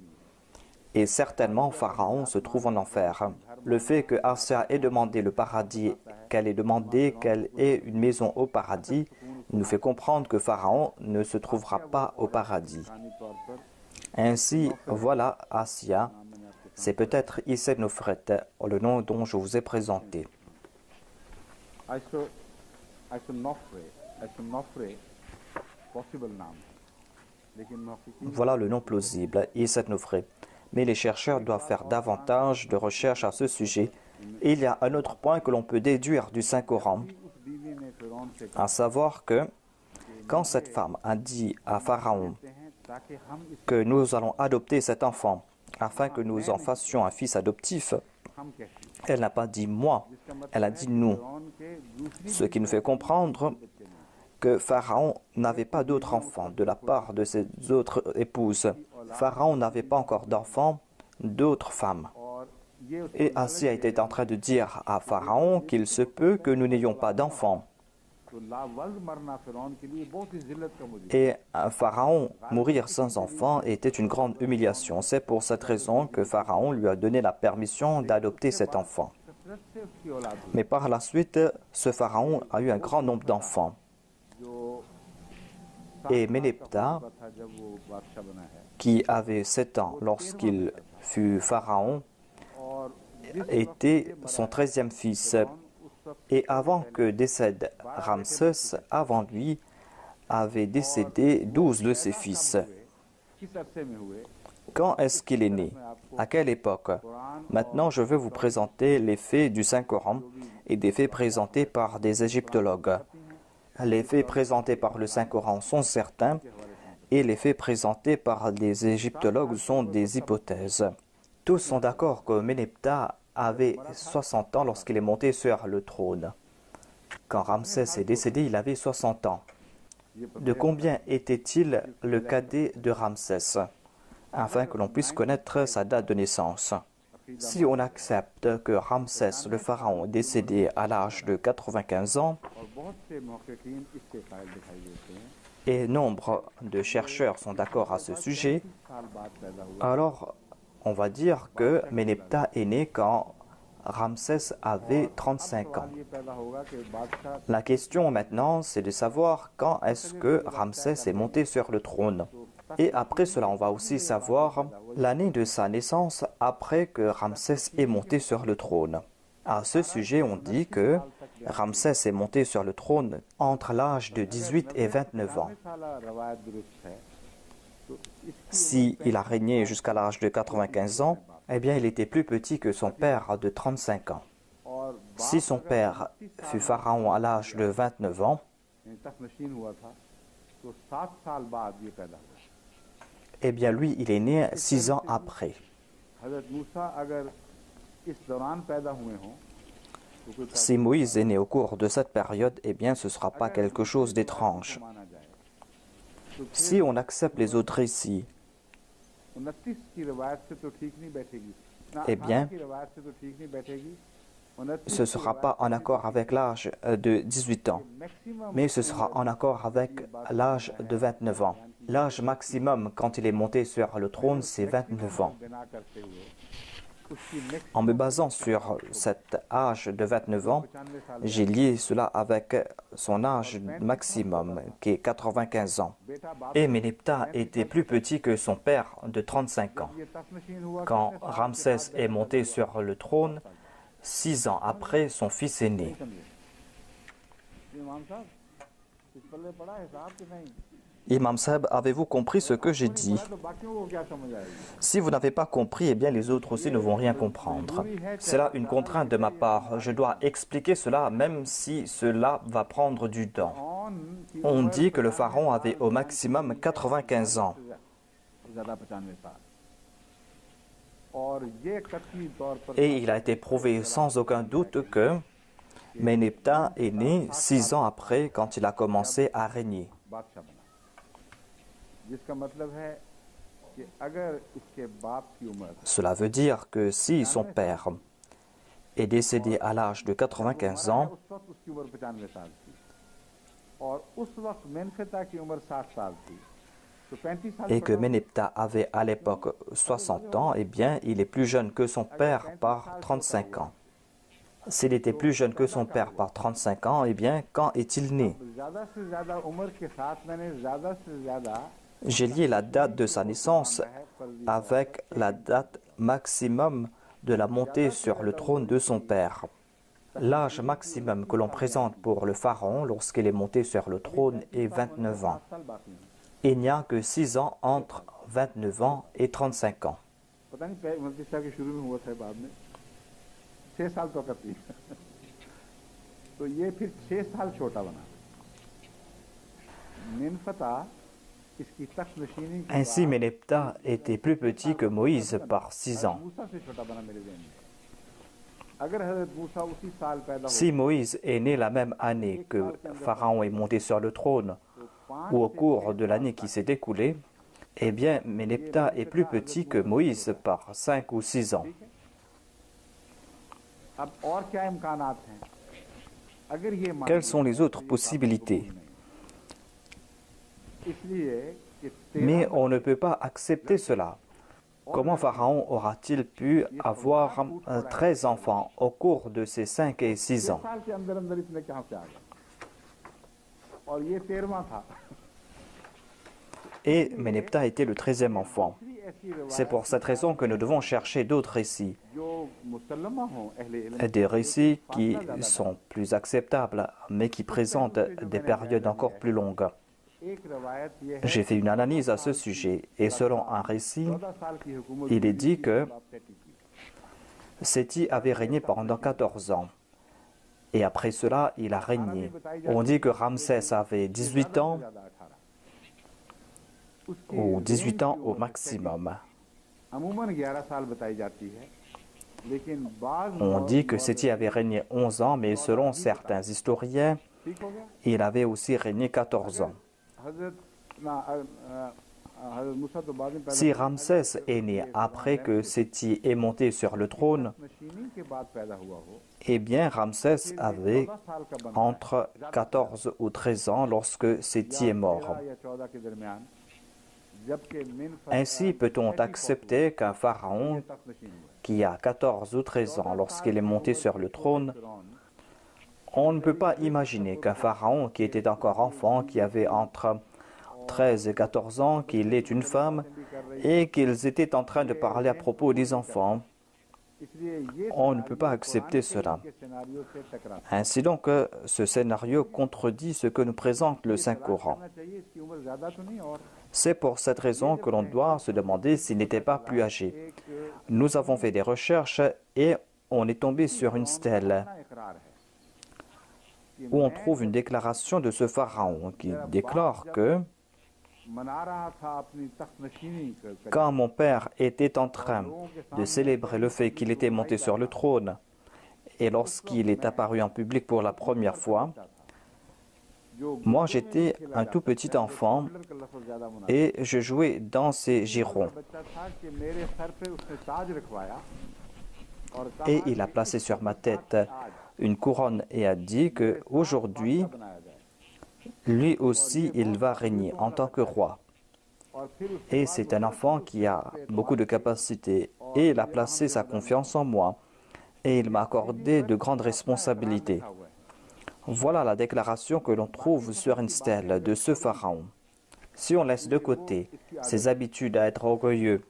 et certainement Pharaon se trouve en enfer. Le fait que Asiya ait demandé le paradis, qu'elle ait demandé qu'elle ait une maison au paradis, nous fait comprendre que Pharaon ne se trouvera pas au paradis. Ainsi, voilà Asiya. C'est peut-être Issa Nofret, le nom dont je vous ai présenté. Voilà le nom plausible, Issa Nofret. Mais les chercheurs doivent faire davantage de recherches à ce sujet. Et il y a un autre point que l'on peut déduire du Saint-Coran, à savoir que quand cette femme a dit à Pharaon que nous allons adopter cet enfant afin que nous en fassions un fils adoptif, elle n'a pas dit « moi », elle a dit « nous ». Ce qui nous fait comprendre que Pharaon n'avait pas d'autres enfants de la part de ses autres épouses. Pharaon n'avait pas encore d'enfants d'autres femmes. Et Asiya était en train de dire à Pharaon qu'il se peut que nous n'ayons pas d'enfants. Et un Pharaon mourir sans enfant était une grande humiliation. C'est pour cette raison que Pharaon lui a donné la permission d'adopter cet enfant. Mais par la suite, ce Pharaon a eu un grand nombre d'enfants. Et Ménéptah, qui avait 7 ans lorsqu'il fut Pharaon, était son 13e fils. Et avant que décède Ramsès, avant lui, avaient décédé 12 de ses fils. Quand est-ce qu'il est né? À quelle époque? Maintenant, je veux vous présenter les faits du Saint-Coran et des faits présentés par des égyptologues. les faits présentés par le Saint-Coran sont certains et les faits présentés par les égyptologues sont des hypothèses. Tous sont d'accord que Ménéptah avait 60 ans lorsqu'il est monté sur le trône. Quand Ramsès est décédé, il avait 60 ans. De combien était-il le cadet de Ramsès, afin que l'on puisse connaître sa date de naissance? Si on accepte que Ramsès, le pharaon, est décédé à l'âge de 95 ans, et nombre de chercheurs sont d'accord à ce sujet, alors on va dire que Ménéptah est né quand Ramsès avait 35 ans. La question maintenant, c'est de savoir quand est-ce que Ramsès est monté sur le trône. Et après cela, on va aussi savoir l'année de sa naissance après que Ramsès est monté sur le trône. À ce sujet, on dit que Ramsès est monté sur le trône entre l'âge de 18 et 29 ans. S'il a régné jusqu'à l'âge de 95 ans, eh bien, il était plus petit que son père de 35 ans. Si son père fut pharaon à l'âge de 29 ans, eh bien, lui, il est né 6 ans après. Si Moïse est né au cours de cette période, eh bien, ce ne sera pas quelque chose d'étrange. Si on accepte les autres récits, eh bien, ce ne sera pas en accord avec l'âge de 18 ans, mais ce sera en accord avec l'âge de 29 ans. L'âge maximum quand il est monté sur le trône, c'est 29 ans. En me basant sur cet âge de 29 ans, j'ai lié cela avec son âge maximum, qui est 95 ans. Et Ménéptah était plus petit que son père de 35 ans. Quand Ramsès est monté sur le trône, 6 ans après, son fils est né. Imam Saheb, avez-vous compris ce que j'ai dit? Si vous n'avez pas compris, eh bien les autres aussi ne vont rien comprendre. C'est là une contrainte de ma part. Je dois expliquer cela même si cela va prendre du temps. On dit que le pharaon avait au maximum 95 ans. Et il a été prouvé sans aucun doute que Ménéptah est né 6 ans après quand il a commencé à régner. Cela veut dire que si son père est décédé à l'âge de 95 ans et que Ménéptah avait à l'époque 60 ans, eh bien, il est plus jeune que son père par 35 ans. S'il était plus jeune que son père par 35 ans, eh bien, quand est-il né? J'ai lié la date de sa naissance avec la date maximum de la montée sur le trône de son père. L'âge maximum que l'on présente pour le pharaon lorsqu'il est monté sur le trône est 29 ans. Il n'y a que 6 ans entre 29 ans et 35 ans. Ainsi, Ménéptah était plus petit que Moïse par 6 ans. Si Moïse est né la même année que Pharaon est monté sur le trône, ou au cours de l'année qui s'est écoulée, eh bien, Ménéptah est plus petit que Moïse par 5 ou 6 ans. Quelles sont les autres possibilités? Mais on ne peut pas accepter cela. Comment Pharaon aura-t-il pu avoir 13 enfants au cours de ces 5 et 6 ans? Et Ménéptah était le 13e enfant. C'est pour cette raison que nous devons chercher d'autres récits. Des récits qui sont plus acceptables, mais qui présentent des périodes encore plus longues. J'ai fait une analyse à ce sujet, et selon un récit, il est dit que Séti avait régné pendant 14 ans. et après cela, il a régné. On dit que Ramsès avait 18 ans ou 18 ans au maximum. On dit que Séti avait régné 11 ans, mais selon certains historiens, il avait aussi régné 14 ans. Si Ramsès est né après que Séti est monté sur le trône, eh bien Ramsès avait entre 14 ou 13 ans lorsque Séti est mort. Ainsi peut-on accepter qu'un pharaon qui a 14 ou 13 ans lorsqu'il est monté sur le trône, on ne peut pas imaginer qu'un pharaon qui était encore enfant, qui avait entre 13 et 14 ans, qu'il est une femme et qu'ils étaient en train de parler à propos des enfants. On ne peut pas accepter cela. Ainsi donc, ce scénario contredit ce que nous présente le Saint-Coran. C'est pour cette raison que l'on doit se demander s'il n'était pas plus âgé. Nous avons fait des recherches et on est tombé sur une stèle où on trouve une déclaration de ce pharaon qui déclare que quand mon père était en train de célébrer le fait qu'il était monté sur le trône et lorsqu'il est apparu en public pour la première fois, moi j'étais un tout petit enfant et je jouais dans ses girons. Et il a placé sur ma tête une couronne et a dit qu'aujourd'hui, lui aussi, il va régner en tant que roi. Et c'est un enfant qui a beaucoup de capacités. Et il a placé sa confiance en moi. Et il m'a accordé de grandes responsabilités. Voilà la déclaration que l'on trouve sur une stèle de ce pharaon. Si on laisse de côté ses habitudes à être orgueilleux,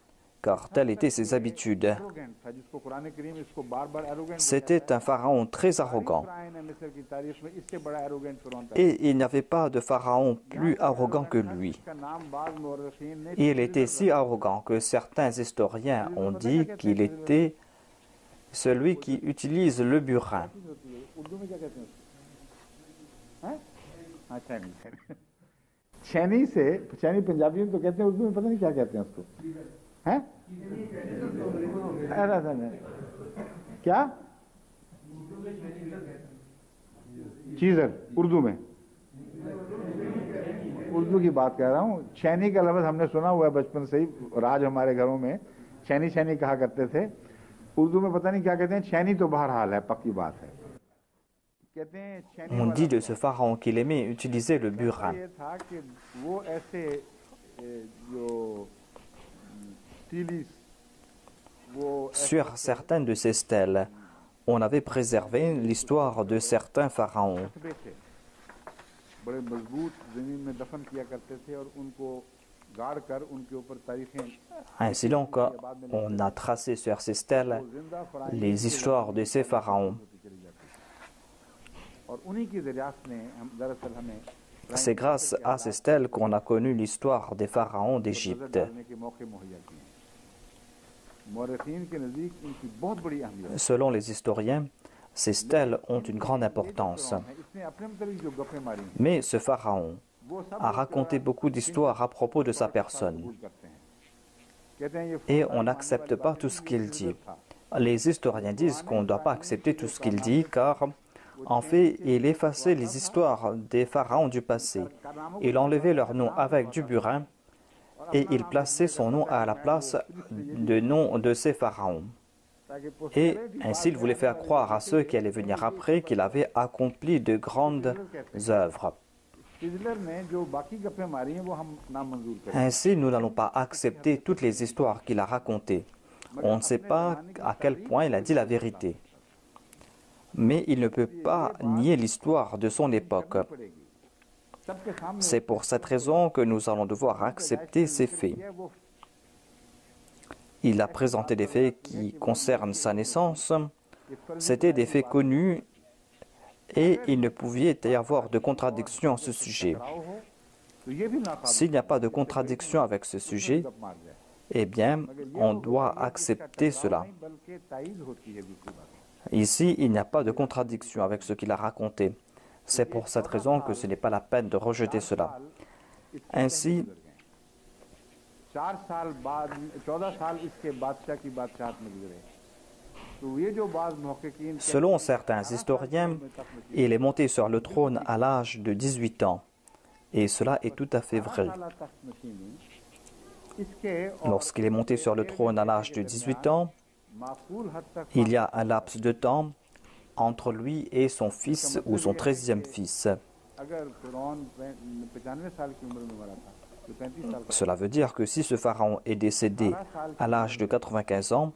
car telles étaient ses habitudes, c'était un pharaon très arrogant. Et il n'y avait pas de pharaon plus arrogant que lui. Il était si arrogant que certains historiens ont dit qu'il était celui qui utilise le burin. छैनी पंजाबी में तो कहते हैं, उर्दू में पता नहीं क्या कहते हैं उसको, हैं? ऐसा क्या चीज़र उर्दू में, उर्दू की बात कर रहा हूँ। छैनी का लफ्ज़ हमने सुना हुआ है बचपन से ही, राज हमारे घरों में छैनी छैनी कहा करते थे। उर्दू में पता नहीं क्या कहते हैं, छैनी तो बहरहाल है, पक्की बात है। On dit de ce pharaon qu'il aimait utiliser le burin. Sur certaines de ces stèles, on avait préservé l'histoire de certains pharaons. Ainsi donc, on a tracé sur ces stèles les histoires de ces pharaons. C'est grâce à ces stèles qu'on a connu l'histoire des pharaons d'Égypte. Selon les historiens, ces stèles ont une grande importance. Mais ce pharaon a raconté beaucoup d'histoires à propos de sa personne. Et on n'accepte pas tout ce qu'il dit. Les historiens disent qu'on ne doit pas accepter tout ce qu'il dit car, en fait, il effaçait les histoires des pharaons du passé. Il enlevait leur nom avec du burin et il plaçait son nom à la place du nom de ces pharaons. Et ainsi, il voulait faire croire à ceux qui allaient venir après qu'il avait accompli de grandes œuvres. Ainsi, nous n'allons pas accepter toutes les histoires qu'il a racontées. On ne sait pas à quel point il a dit la vérité. Mais il ne peut pas nier l'histoire de son époque. C'est pour cette raison que nous allons devoir accepter ces faits. Il a présenté des faits qui concernent sa naissance. C'étaient des faits connus et il ne pouvait y avoir de contradiction à ce sujet. S'il n'y a pas de contradiction avec ce sujet, eh bien, on doit accepter cela. Ici, il n'y a pas de contradiction avec ce qu'il a raconté. C'est pour cette raison que ce n'est pas la peine de rejeter cela. Ainsi, 4 साल बाद 14 साल इसके बादशाह की बादशाहत में गुजरे तो ये जो बाज मुहक्किकीन selon certains historiens, il est monté sur le trône à l'âge de 18 ans. Et cela est tout à fait vrai. Lorsqu'il est monté sur le trône à l'âge de 18 ans, il y a un laps de temps entre lui et son fils ou son 13e fils. Cela veut dire que si ce pharaon est décédé à l'âge de 95 ans,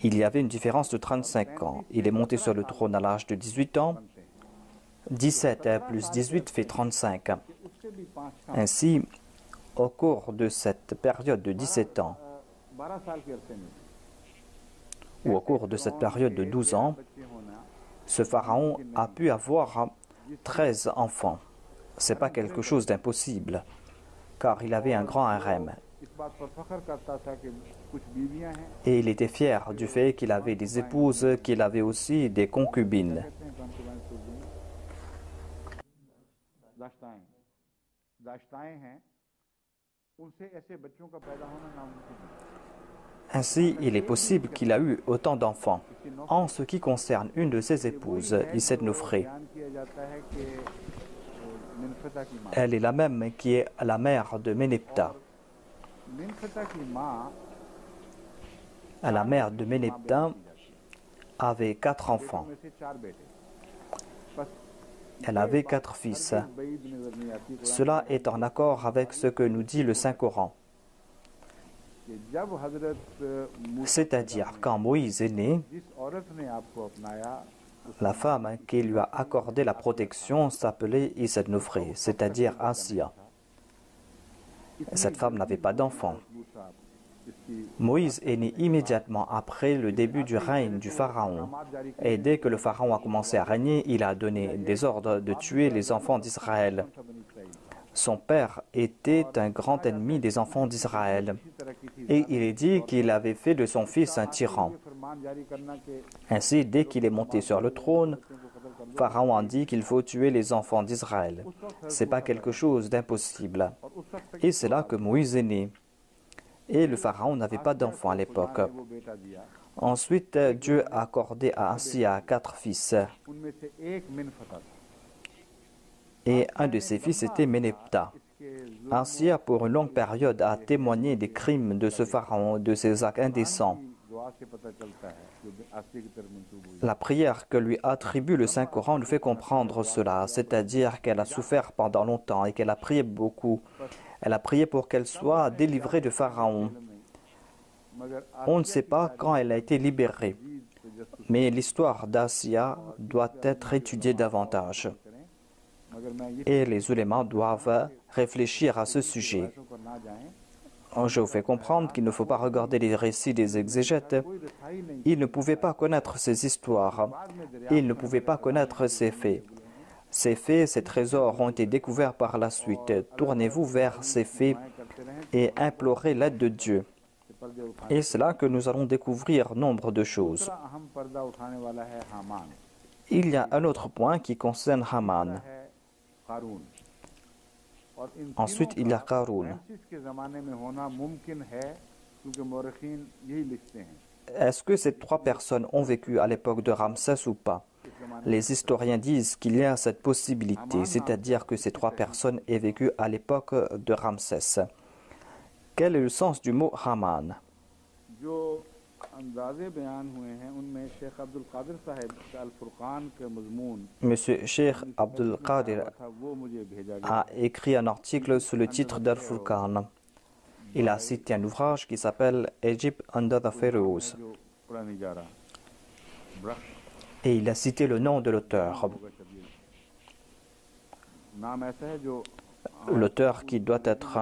il y avait une différence de 35 ans. Il est monté sur le trône à l'âge de 18 ans. 17 plus 18 fait 35. Ainsi, au cours de cette période de 17 ans, ou au cours de cette période de 12 ans, ce pharaon a pu avoir 13 enfants. Ce n'est pas quelque chose d'impossible, car il avait un grand harem. Et il était fier du fait qu'il avait des épouses, qu'il avait aussi des concubines. Ainsi, il est possible qu'il a eu autant d'enfants. En ce qui concerne une de ses épouses, Iset Nofré, elle est la même qui est la mère de Ménepta. La mère de Ménepta avait 4 enfants. Elle avait 4 fils. Cela est en accord avec ce que nous dit le Saint-Coran. C'est-à-dire, quand Moïse est né, la femme qui lui a accordé la protection s'appelait Iset Nofré, c'est-à-dire Assia. Cette femme n'avait pas d'enfant. Moïse est né immédiatement après le début du règne du pharaon. Et dès que le pharaon a commencé à régner, il a donné des ordres de tuer les enfants d'Israël. Son père était un grand ennemi des enfants d'Israël. Et il est dit qu'il avait fait de son fils un tyran. Ainsi, dès qu'il est monté sur le trône, Pharaon a dit qu'il faut tuer les enfants d'Israël. Ce n'est pas quelque chose d'impossible. Et c'est là que Moïse est né. Et le pharaon n'avait pas d'enfants à l'époque. Ensuite, Dieu a accordé à Assia 4 fils. Et un de ses fils était Ménepta. Assia, pour une longue période, a témoigné des crimes de ce pharaon, de ses actes indécents. La prière que lui attribue le Saint-Coran nous fait comprendre cela, c'est-à-dire qu'elle a souffert pendant longtemps et qu'elle a prié beaucoup. Elle a prié pour qu'elle soit délivrée de Pharaon. On ne sait pas quand elle a été libérée, mais l'histoire d'Assia doit être étudiée davantage. Et les ulémas doivent réfléchir à ce sujet. Je vous fais comprendre qu'il ne faut pas regarder les récits des exégètes. Ils ne pouvaient pas connaître ces histoires. Ils ne pouvaient pas connaître ces faits. Ces faits, ces trésors ont été découverts par la suite. Tournez-vous vers ces faits et implorez l'aide de Dieu. Et c'est là que nous allons découvrir nombre de choses. Il y a un autre point qui concerne Haman. Ensuite, il y a Qarun. Est-ce que ces 3 personnes ont vécu à l'époque de Ramsès ou pas? Les historiens disent qu'il y a cette possibilité, c'est-à-dire que ces 3 personnes aient vécu à l'époque de Ramsès. Quel est le sens du mot Haman? Monsieur Cheikh Abdul Qadir a écrit un article sous le titre d'Al-Furqan. Il a cité un ouvrage qui s'appelle Egypt under the Pharaohs. Et il a cité le nom de l'auteur. L'auteur qui doit être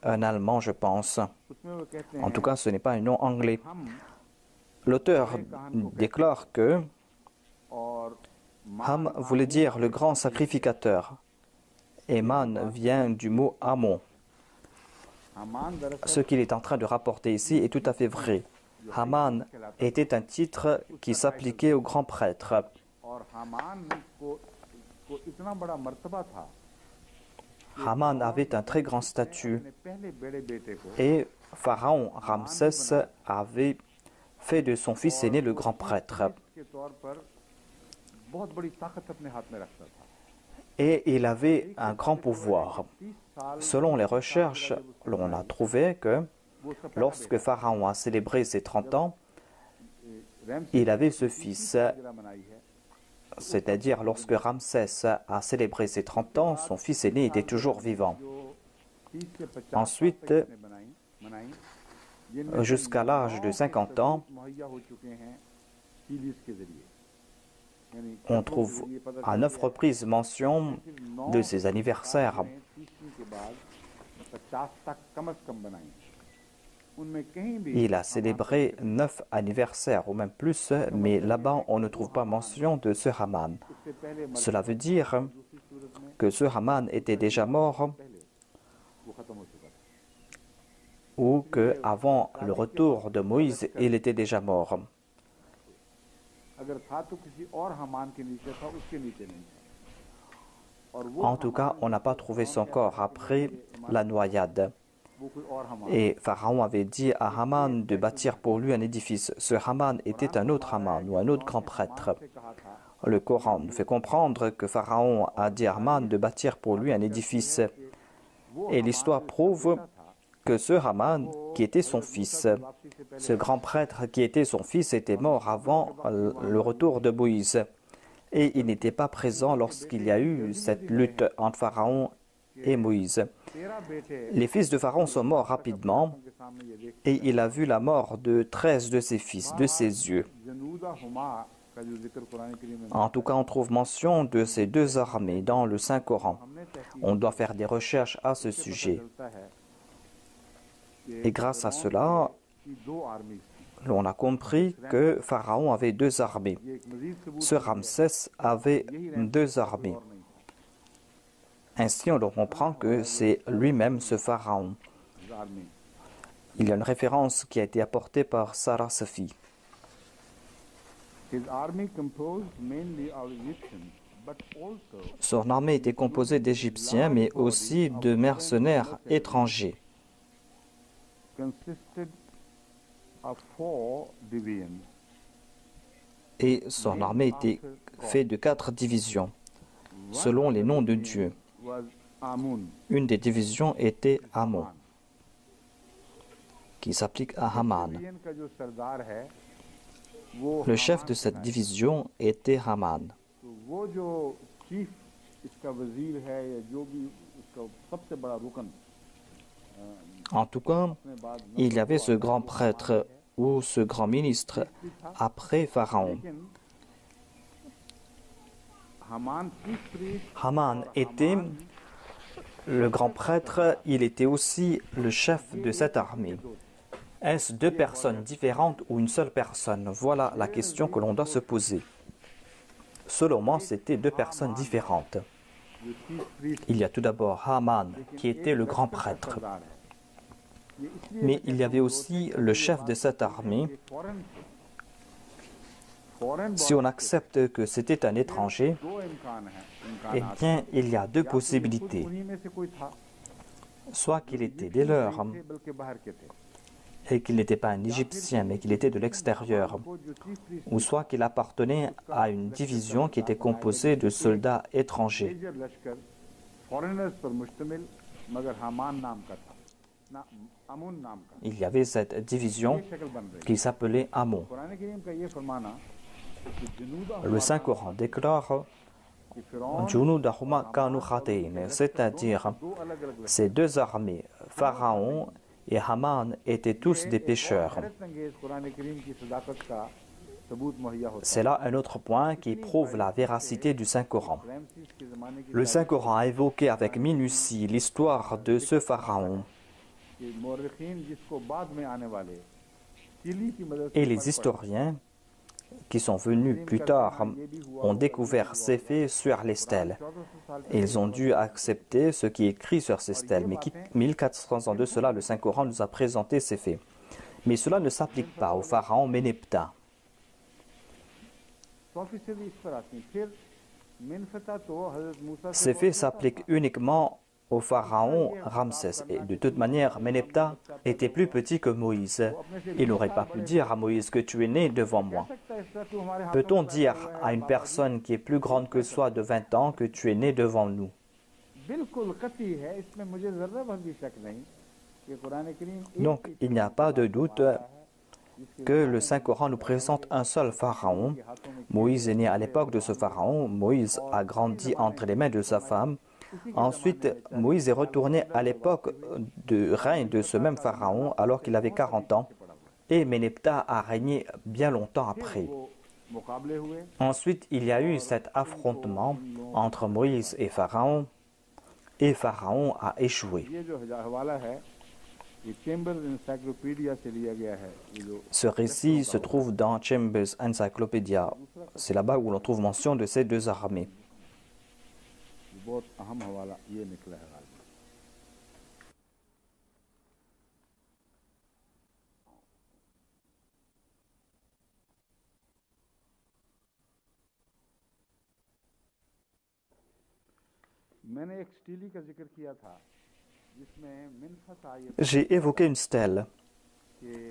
un Allemand, je pense. En tout cas, ce n'est pas un nom anglais. L'auteur déclare que Ham voulait dire le grand sacrificateur. Et Man vient du mot Amon. Ce qu'il est en train de rapporter ici est tout à fait vrai. Haman était un titre qui s'appliquait au grand prêtre. Haman avait un très grand statut et Pharaon Ramsès avait fait de son fils aîné le grand prêtre. Et il avait un grand pouvoir. Selon les recherches, l'on a trouvé que lorsque Pharaon a célébré ses 30 ans, il avait ce fils. C'est-à-dire, lorsque Ramsès a célébré ses 30 ans, son fils aîné était toujours vivant. Ensuite, jusqu'à l'âge de 50 ans, on trouve à 9 reprises mention de ses anniversaires. Il a célébré 9 anniversaires, ou même plus, mais là-bas, on ne trouve pas mention de ce Haman. Cela veut dire que ce Haman était déjà mort ou qu'avant le retour de Moïse, il était déjà mort. En tout cas, on n'a pas trouvé son corps après la noyade. Et Pharaon avait dit à Haman de bâtir pour lui un édifice. Ce Haman était un autre Haman ou un autre grand prêtre. Le Coran nous fait comprendre que Pharaon a dit à Haman de bâtir pour lui un édifice. Et l'histoire prouve que ce Haman, qui était son fils, ce grand prêtre qui était son fils, était mort avant le retour de Moïse. Et il n'était pas présent lorsqu'il y a eu cette lutte entre Pharaon et Moïse. Les fils de Pharaon sont morts rapidement et il a vu la mort de 13 de ses fils, de ses yeux. En tout cas, on trouve mention de ces deux armées dans le Saint-Coran. On doit faire des recherches à ce sujet. Et grâce à cela, l'on a compris que Pharaon avait deux armées. Ce Ramsès avait deux armées. Ainsi, on comprend que c'est lui-même ce Pharaon. Il y a une référence qui a été apportée par Sarah Safi. Son armée était composée d'Égyptiens, mais aussi de mercenaires étrangers. Et son armée était faite de 4 divisions, selon les noms de Dieu. Une des divisions était Amon, qui s'applique à Haman. Le chef de cette division était Haman. En tout cas, il y avait ce grand prêtre ou ce grand ministre après Pharaon. Haman était le grand prêtre, il était aussi le chef de cette armée. Est-ce deux personnes différentes ou une seule personne? Voilà la question que l'on doit se poser. Selon moi, c'était deux personnes différentes. Il y a tout d'abord Haman, qui était le grand prêtre. Mais il y avait aussi le chef de cette armée. Si on accepte que c'était un étranger, eh bien, il y a deux possibilités. Soit qu'il était des leurs, et qu'il n'était pas un Égyptien, mais qu'il était de l'extérieur, ou soit qu'il appartenait à une division qui était composée de soldats étrangers. Il y avait cette division qui s'appelait Amon. Le Saint-Coran déclare c'est-à-dire ces deux armées, Pharaon et Haman, étaient tous des pécheurs. C'est là un autre point qui prouve la véracité du Saint-Coran. Le Saint-Coran a évoqué avec minutie l'histoire de ce Pharaon. Et les historiens qui sont venus plus tard ont découvert ces faits sur les stèles. Ils ont dû accepter ce qui est écrit sur ces stèles. Mais 1400 ans de cela, le Saint-Coran nous a présenté ces faits. Mais cela ne s'applique pas au pharaon Méneptah. 100% इस पर आती हैं। फिर मिनफता तो हजरत मूसा से Ces faits s'appliquent uniquement au pharaon Ramsès. Et de toute manière, Méneptah était plus petit que Moïse. Il n'aurait pas pu dire à Moïse que tu es né devant moi. सकता है इस तरह तू हमारे हाथ Peut-on dire à une personne qui est plus grande que soi de 20 ans que tu es né devant nous? बिल्कुल कतई है, इसमें मुझे जरा भी शक नहीं कि कुरान करीम Donc, il n'y a pas de doute que le Saint-Coran nous présente un seul pharaon. Moïse est né à l'époque de ce pharaon. Moïse a grandi entre les mains de sa femme. Ensuite, Moïse est retourné à l'époque de règne de ce même pharaon alors qu'il avait 40 ans. Et Méneptah a régné bien longtemps après. वो मुकाबले हुए। Ensuite, il y a eu cet affrontement entre Moïse et Pharaon a échoué. ये जो हवाला है ये chambers encyclopedia से लिया गया है। ये जो Ce récit se trouve dans Chambers Encyclopedia. C'est là-bas où l'on trouve mention de ces deux armées. बहुत अहम हवाला ये निकला है। मैंने एक स्टीली का जिक्र किया था जिसमें मिनफत आयत J'ai évoqué une stèle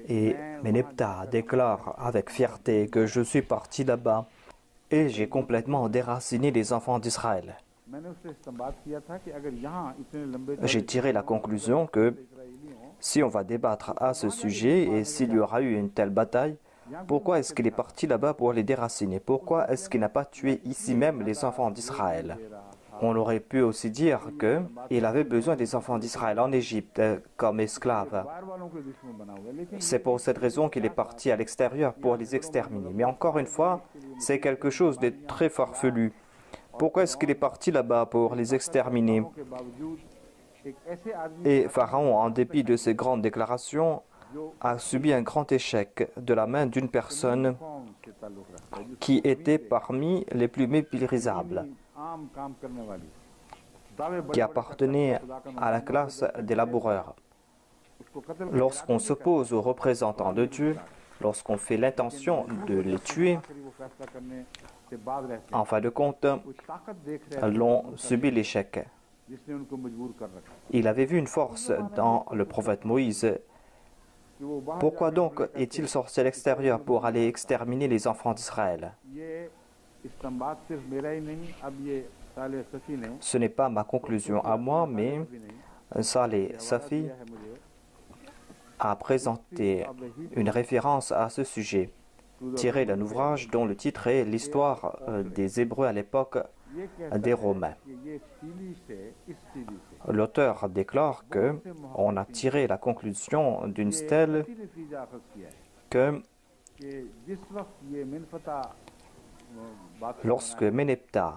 et Méneptah déclare avec fierté que je suis parti là-bas et j'ai complètement déraciné les enfants d'Israël. मैंने उससे इस्तेमाल किया था कि अगर यहाँ इतने लंबे J'ai tiré la conclusion que si on va débattre à ce sujet et s'il y aura eu une telle bataille, pourquoi est-ce qu'il est parti là-bas pour les déraciner? Pourquoi est-ce qu'il n'a pas tué ici même les enfants d'Israël? On aurait pu aussi dire qu'il avait besoin des enfants d'Israël en Égypte comme esclaves. बाहर वालों के दुश्मन बना हुआ है, लेकिन C'est pour cette raison qu'il est parti à l'extérieur pour les exterminer. Mais encore une fois, c'est quelque chose de très farfelu. Pourquoi est-ce qu'il est parti là-bas pour les exterminer? के बावजूद एक ऐसे आदमी Et Pharaon, en dépit de ses grandes déclarations, a subi un grand échec de la main d'une personne कौम से ताल्लुक रखता है, जो qui était parmi les plus méprisables, आम काम करने वाली दावे qui appartenait à la classe des laboureurs. उसको कत्ल Lorsqu'on s'oppose aux représentants de Dieu, lorsqu'on fait l'intention de les tuer, आखिरी वो फैसला करने से बाद रहते en fin de compte, हैं कुछ ताकत देख रहे हैं l'on subit l'échec. जिसने उनको मजबूर कर रखा Il avait vu une force dans le prophète Moïse. कि वो बाहर Pourquoi donc est-il sorti à l'extérieur pour aller exterminer les enfants d'Israël? ये इस्तेमाल सिर्फ मेरा ही नहीं, अब ये साले सफी ने Ce n'est pas ma conclusion à moi, mais भी नहीं Saleh Safi दिया है मुझे a présenté une référence à ce sujet, tirée d'un ouvrage dont le titre est L'histoire des Hébreux à l'époque ये कहता des Romains. कि ये स्टीली से इस स्टीली से L'auteur déclare que on a tiré la conclusion d'une stèle इसी नतीजा अखज़ किया है que कि जिस वक्त ये मिनफता बात lorsque Méneptah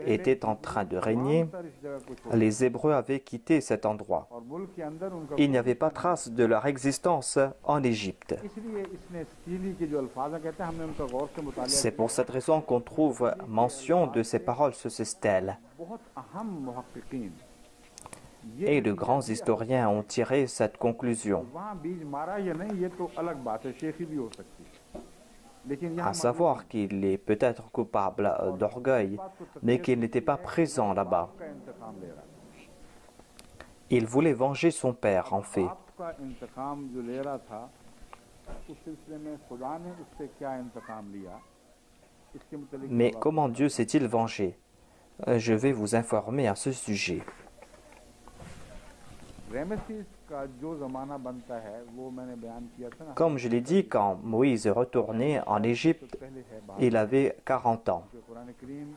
était en train de régner, इस जगह को छोड़ les Hébreux avaient quitté cet endroit. और मुल्क के अंदर उनका Il n'y avait pas trace de leur existence en Égypte. इसलिए इसने स्टीली के जो अल्फाज कहते हैं हमने उनका गौर से मुतालिया C'est pour cette raison qu'on trouve mention de ces paroles sur ces stèles. बहुत अहम मुहक्किकीन Et de grands historiens ont tiré cette conclusion, वहाँ बीज मारा या नहीं ये तो अलग बात है, शेखी भी हो सकती है लेकिन à यहाँ savoir qu'il est peut-être coupable d'orgueil, mais qu'il n'était pas présent là-bas. का इंतकाम ले रहा है। Il voulait venger son père, en fait. आपका इंतकाम जो ले रहा था उस सिलसिले में खुदा ने उससे क्या इंतकाम लिया इसके मुतालिक Mais comment Dieu s'est-il vengé? Je vais vous informer à ce sujet. रेमेसीस का जो जमाना बनता है वो मैंने बयान किया था ना Comme je l'ai dit, quand Moïse est retourné en Égypte, पहले है बात il avait 40 ans. कि कुरान करीम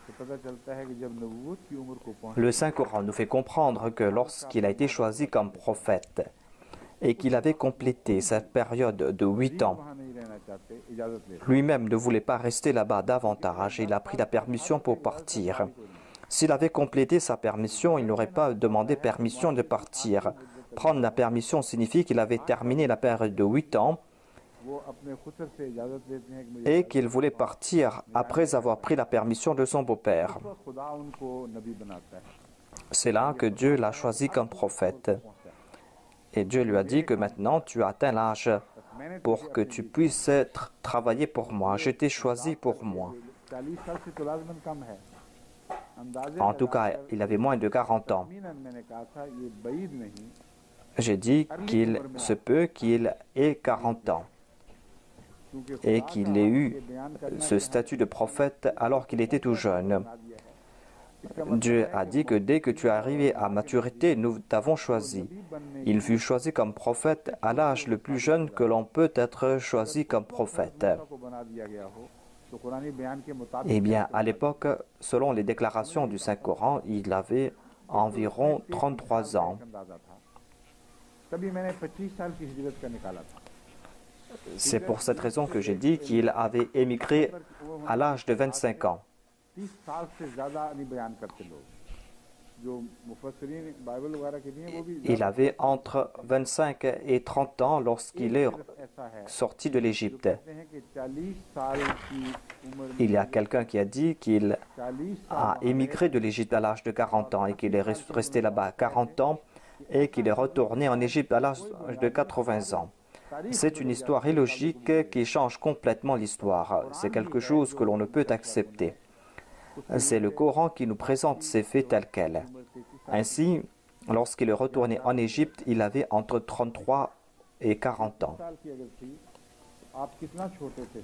से पता चलता है कि जब नबूवत की उम्र को पहुंच Le Saint-Coran nous fait comprendre que lorsqu'il a été choisi comme prophète et qu'il avait complété cette période de 8 ans, वहाँ नहीं रहना चाहते इजाजत ले lui-même ne voulait pas rester là-bas davantage et il a pris la permission pour partir. S'il avait complété sa permission, il n'aurait pas demandé permission de partir. Prendre la permission signifie qu'il avait terminé la période de 8 ans वो अपने खुसर से इजाजत लेते हैं कि मुझे et qu'il voulait partir après avoir pris la permission de son beau-père. तो खुदा उनको नबी बनाता है C'est là que Dieu l'a choisi comme prophète. Et Dieu lui a dit que maintenant tu as atteint l'âge pour que tu puisses travailler pour moi. Je t'ai choisi pour moi. En tout cas, il avait moins de 40 ans. J'ai dit qu'il se peut qu'il ait 40 ans et qu'il ait eu ce statut de prophète alors qu'il était tout jeune. Dieu a dit que dès que tu es arrivé à maturité, nous t'avons choisi. Il fut choisi comme prophète à l'âge le plus jeune que l'on peut être choisi comme prophète. Eh bien, à l'époque, selon les déclarations du Saint-Coran, il avait environ 33 ans. C'est pour cette raison que j'ai dit qu'il avait émigré à l'âge de 25 ans. Il avait entre 25 et 30 ans lorsqu'il est sorti de l'Égypte. Il y a quelqu'un qui a dit qu'il a émigré de l'Égypte à l'âge de 40 ans et qu'il est resté là-bas 40 ans et qu'il est retourné en Égypte à l'âge de 80 ans. C'est une histoire illogique qui change complètement l'histoire. C'est quelque chose que l'on ne peut accepter. C'est le Coran qui nous présente ces faits tels quels. Ainsi, lorsqu'il est retourné en Égypte, il avait entre 33 et 40 ans.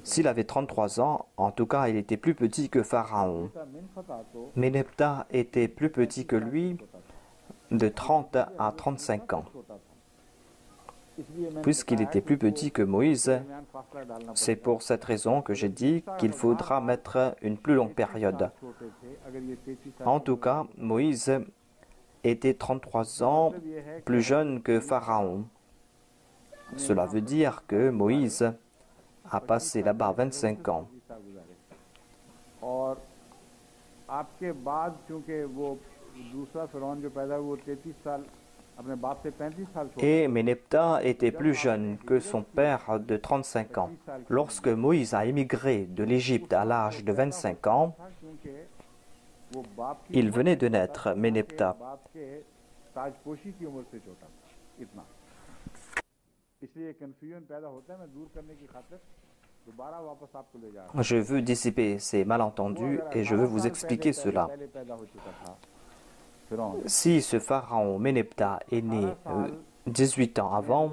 S'il avait 33 ans, en tout cas, il était plus petit que Pharaon. Ménephta était plus petit que lui de 30 à 35 ans. Puisqu'il était plus petit que Moïse, c'est pour cette raison que j'ai dit qu'il faudra mettre une plus longue période. En tout cas, Moïse était 33 ans plus jeune que Pharaon. Cela veut dire que Moïse a passé là-bas 25 ans. Et Ménephta était plus jeune que son père de 35 ans. Lorsque Moïse a émigré de l'Égypte à l'âge de 25 ans, il venait de naître, Ménephta. Je veux dissiper ces malentendus et je veux vous expliquer cela. Si ce pharaon Ménephta est né 18 ans avant,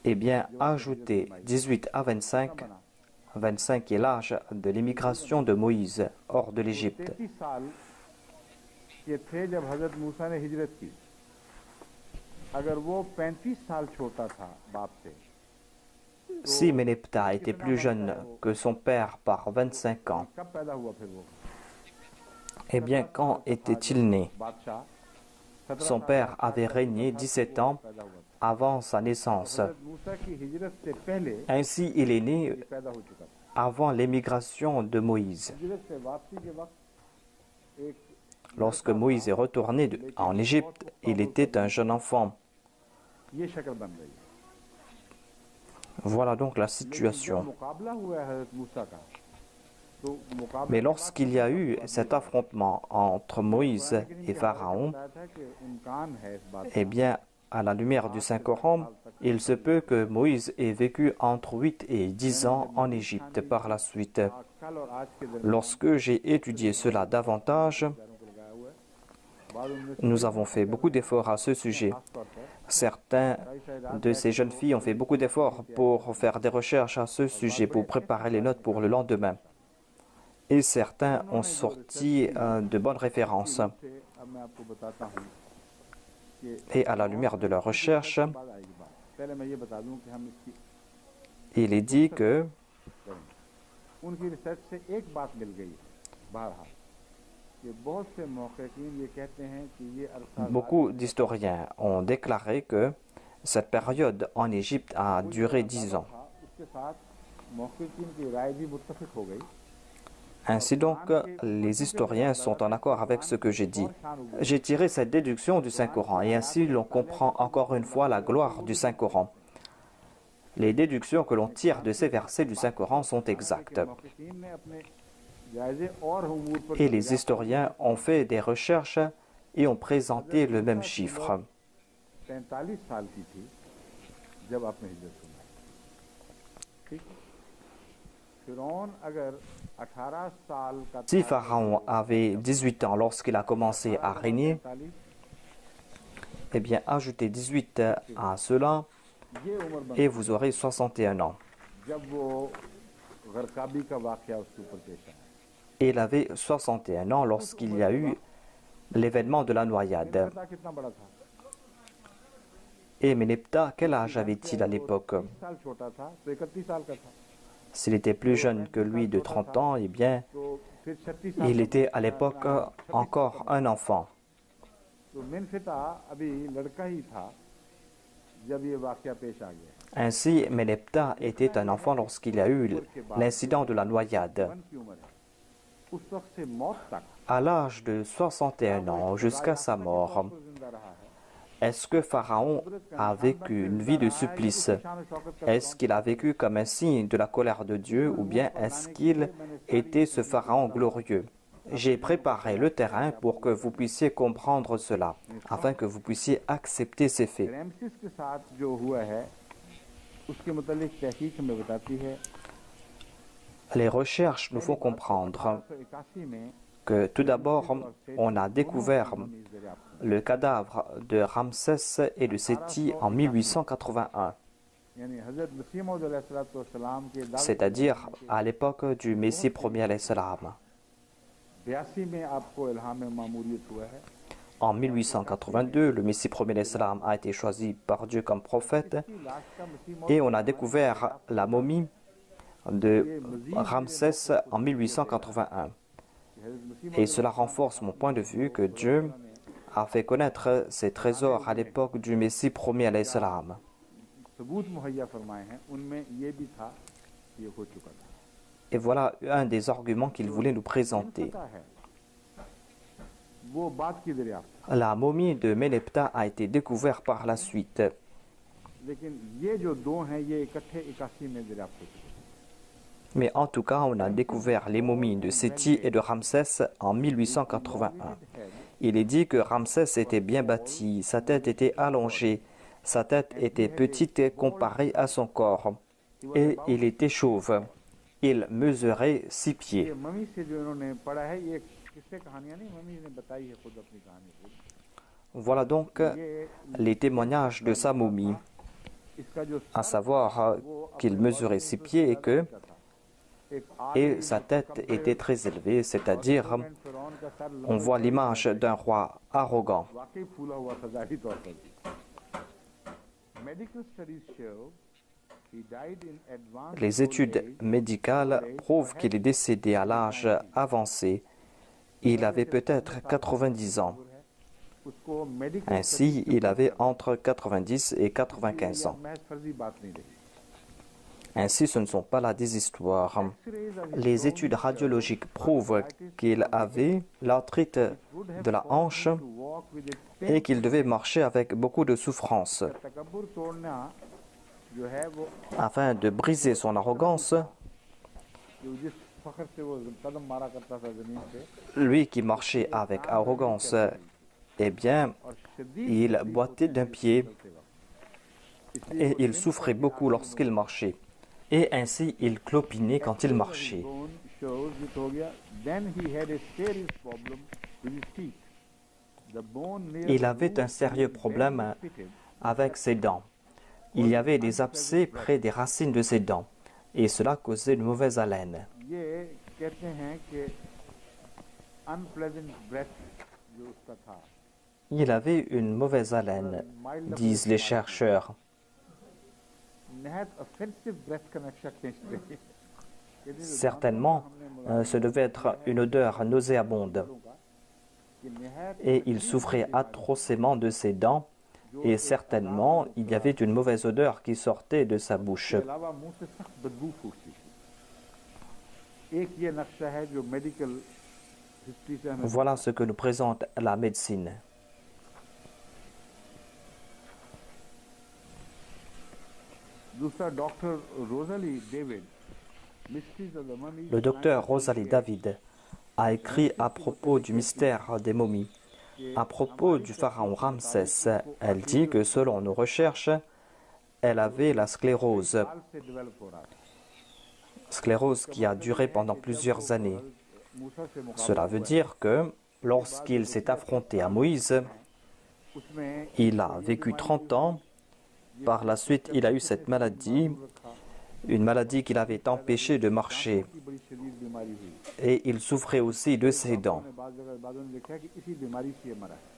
eh bien, ajoutez 18 à 25. 25 est l'âge de l'émigration de Moïse hors de l'Égypte. Si Ménephta était plus jeune que son père par 25 ans, eh bien, quand était-il né? Son père avait régné 17 ans avant sa naissance. Ainsi, il est né avant l'émigration de Moïse. Lorsque Moïse est retourné en Égypte, il était un jeune enfant. Voilà donc la situation. Mais lorsqu'il y a eu cet affrontement entre Moïse et Pharaon, eh bien, à la lumière du Saint-Coran, il se peut que Moïse ait vécu entre 8 et 10 ans en Égypte par la suite. Lorsque j'ai étudié cela davantage, nous avons fait beaucoup d'efforts à ce sujet. Certains de ces jeunes filles ont fait beaucoup d'efforts pour faire des recherches à ce sujet, pour préparer les notes pour le lendemain. Et certains ont sorti de bonnes références. Et à la lumière de leurs recherches, il est dit que beaucoup d'historiens ont déclaré que cette période en Égypte a duré 10 ans. Ainsi donc, les historiens sont en accord avec ce que j'ai dit. J'ai tiré cette déduction du Saint-Coran et ainsi l'on comprend encore une fois la gloire du Saint-Coran. Les déductions que l'on tire de ces versets du Saint-Coran sont exactes. Et les historiens ont fait des recherches et ont présenté le même chiffre. जब आपने हिजरत सुना, ठीक। फिरौन अगर 18 साल का Si Pharaon avait 18 ans lorsqu'il a commencé à régner, eh bien ajoutez 18 à cela ये उम्र बन et vous aurez 61 ans. जब वो गरकाबी का वाकया उसके ऊपर पेश आया। Et il avait 61 ans lorsqu'il y a eu l'événement de la noyade. पता कितना बड़ा था? Et Ménéptah, quel âge avait-il à l'époque? 30 साल छोटा था तो 31 साल का था, S'il était plus jeune que lui de 30 ans, eh bien, तो फिर 36 साल il était à l'époque encore un enfant. तो मेनफिता अभी लड़का ही था जब ये वाकया पेश आ गया। Ainsi, Ménéptah était un enfant lorsqu'il y a eu l'incident de la noyade. मन की उम्र है, उस वक्त से मौत तक À l'âge de 61 ans, jusqu'à sa mort, जिंदा रहा है। est-ce que Pharaon a vécu une vie de supplice? Est-ce qu'il a vécu comme un signe de la colère de Dieu ou bien est-ce qu'il était ce Pharaon glorieux? J'ai préparé le terrain pour que vous puissiez comprendre cela, afin que vous puissiez accepter ces faits. रैमसिस के साथ जो हुआ है उसके मुतालिक तहकीक में बताती है Les recherches nous font comprendre 1981 में que tout d'abord, on a découvert le cadavre de Ramsès et de Séti en 1881, यानी हजरत मसीह मौद अलैहिस्सलाम के दावे c'est-à-dire à l'époque du Messie premier alayhi salam. 82 में आपको इल्हाम मामूरियत हुआ है। En 1882, le Messie premier alayhi salam a été choisi par Dieu comme prophète लाश का मसीह मौद et on a découvert la momie de Ramsès en 1881. Hazrat Masih Et cela renforce mon point de vue que Dieu a fait connaître ses trésors à l'époque du Messie premier alayhi salam. सबूत मुहैया फरमाए हैं, उनमें ये भी था कि ये हो चुका था। Et voilà un des arguments qu'il voulait nous présenter. पता है वो बात की दरियाफ्त, La momie de Ménéptah a été découverte par la suite. लेकिन ये जो दो हैं ये इकट्ठे 81 में दरियाफ्त हो चुके। Mais en tout cas, on a découvert les momies de Séti et de Ramsès en 1881. Il est dit que Ramsès était bien bâti, sa tête était allongée, sa tête était petite comparée à son corps, et il était chauve. Il mesurait 6 ये pieds. Mummy से जो इन्होंने पढ़ा है ये किससे कहानियां नहीं, मम्मी ने बताई है खुद अपनी कहानी खुद। Voilà donc les témoignages de sa momie, इसका जो à savoir qu'il mesurait 6 pieds et que et sa tête était très élevée, c'est-à-dire फिरौन का sir on voit l'image d'un roi arrogant. वाकई फूला हुआ था जाहिर तौर पर। Medical studies show he died in advanced Les études médicales prouvent qu'il est décédé à l'âge avancé. Il avait peut-être 90 ans. उसको medical Ainsi, il avait entre 90 et 95 ans. महज फर्जी बात नहीं रही। Ainsi, ce ne sont pas là des histoires. Les études radiologiques prouvent qu'il avait l'arthrite de la hanche To walk with it, et qu'il devait marcher avec beaucoup de souffrance. तकब्बुर तोड़ना जो है वो Afin de briser son arrogance, जो जिस फख्र से वो कदम मारा करता था जमीन पे lui qui marchait avec arrogance, eh bien, और शदीद il boitait d'un pied चलते वक्त et il souffrait beaucoup lorsqu'il marchait. Et ainsi, il clopinait quand il marchait. bone shows it हो गया। Then he had a serious problem with his teeth. The bone near Il the avait root un sérieux was problème badly pitted. avec ses dents. Il y avait des abcès près des racines de ses dents et cela causait une mauvaise haleine. ये कहते हैं कि unpleasant breath जो उसका था, Il avait une mauvaise haleine, disent les chercheurs. नहायत offensive breath का नक्शा खींच रही है। Certainement, ce devait être une odeur nauséabonde. कि नहायत Et il souffrait atrocement de ses dents et certainement il y avait une mauvaise odeur qui sortait de sa bouche. के अलावा मुंह से सख्त बदबू फूकती थी। एक ये नक्शा है जो मेडिकल हिस्ट्री से हमें Voilà ce que nous présente la médecine. दूसरा doctor Rosalie David mysteries of the mummy. Le docteur Rosalie David a écrit à propos du mystère des momies. À propos du pharaon Ramsès, elle dit que selon nos recherches, elle avait la sclérose. साल से डेवलप हो रहा था। Sclérose qui a duré pendant plusieurs années. मूसा से मुकाबला Cela veut dire que lorsqu'il s'est affronté à Moïse, उसमें il a vécu 30 ans. Par la suite, il a eu cette maladie, une maladie qui l'avait empêché de marcher. की बड़ी शदीद बीमारी हुई। Et il souffrait aussi de ses dents. बादों ने लिखा है कि इसी बीमारी से ये मरा है।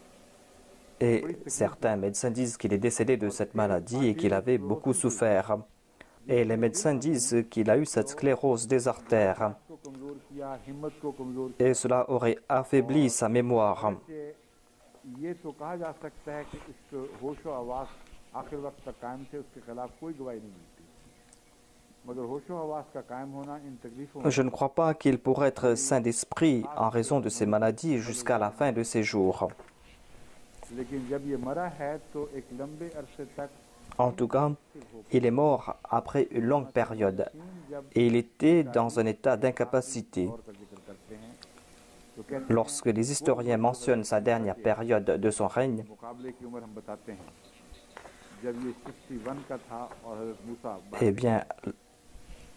Et certains médecins disent qu'il est décédé de cette maladie et qu'il avait beaucoup souffert. Et les médecins disent qu'il a eu cette sclérose des artères. को कमजोर किया, हिम्मत को कमजोर Et cela aurait affaibli sa mémoire. किया। ये तो कहा जा सकता है कि इसके होशो आवास आखिर वक्त तक कायम थे, उसके खिलाफ कोई गवाही नहीं मिलती। मगर होशो आवास का कायम होना इन तकलीफों Je ne crois pas qu'il pourrait être saint d'esprit en raison de ces maladies jusqu'à la fin de ses jours. लेकिन जब ये मरा है तो एक लंबे अरसे तक En tout cas, il est mort après une longue période et il était dans un état d'incapacité. और का जिक्र करते हैं तो कहते Lorsque les historiens mentionnent sa dernière période de son règne, हैं मुकाबले की उम्र हम बताते हैं जब ये 61 का था और हजरत मूसा eh bien,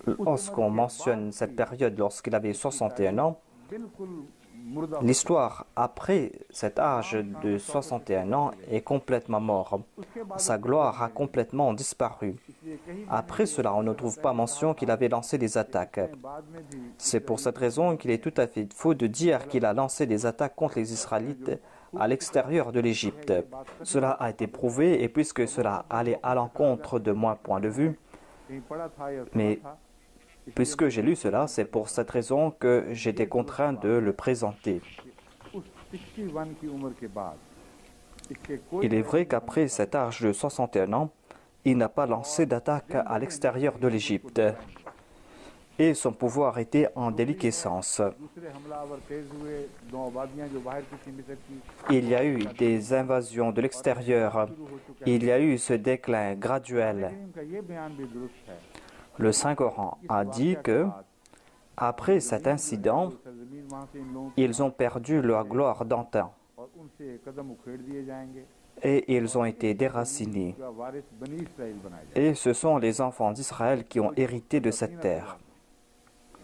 lorsqu'on mentionne cette période lorsqu'il avait 61 ans, बिल्कुल मुर्दा l'histoire après cet âge de 61 ans est complètement mort. Sa gloire a complètement disparu. इसलिए कहीं Après cela, on ne trouve pas mention qu'il avait lancé des attaques. बाद में भी C'est pour cette raison qu'il est tout à fait faux de dire qu'il a lancé des attaques contre les Israélites à l'extérieur de l'Égypte. Cela a été prouvé et puisque cela allait à l'encontre de mon point de vue, कहीं पढ़ा था या सुना mais था puisque j'ai lu cela, c'est pour cette raison que j'étais contraint de le présenter. उस 61 की उम्र के बाद इसके कोई Il est vrai qu'après cet âge de 61 ans, il n'a pas lancé d'attaque à l'extérieur de l'Égypte et son pouvoir était en déliquescence. दूसरे हमलावर तेज हुए, दो आबादियां जो बाहर की थी मिस्र की Il y a eu des invasions de l'extérieur, il y a eu ce déclin graduel. इनका ये बयान भी दुरुस्त है। Le Saint-Coran a dit que, après cet incident, सरजमीन वहां से इन लोगों ils ont perdu leur gloire d'antan और उनसे कदम उखेड़ दिए जाएंगे, et ils ont été déracinés. का वारिस बनी इसराइल बनाए जाएंगे, Et ce sont les enfants d'Israël qui ont hérité de cette terre,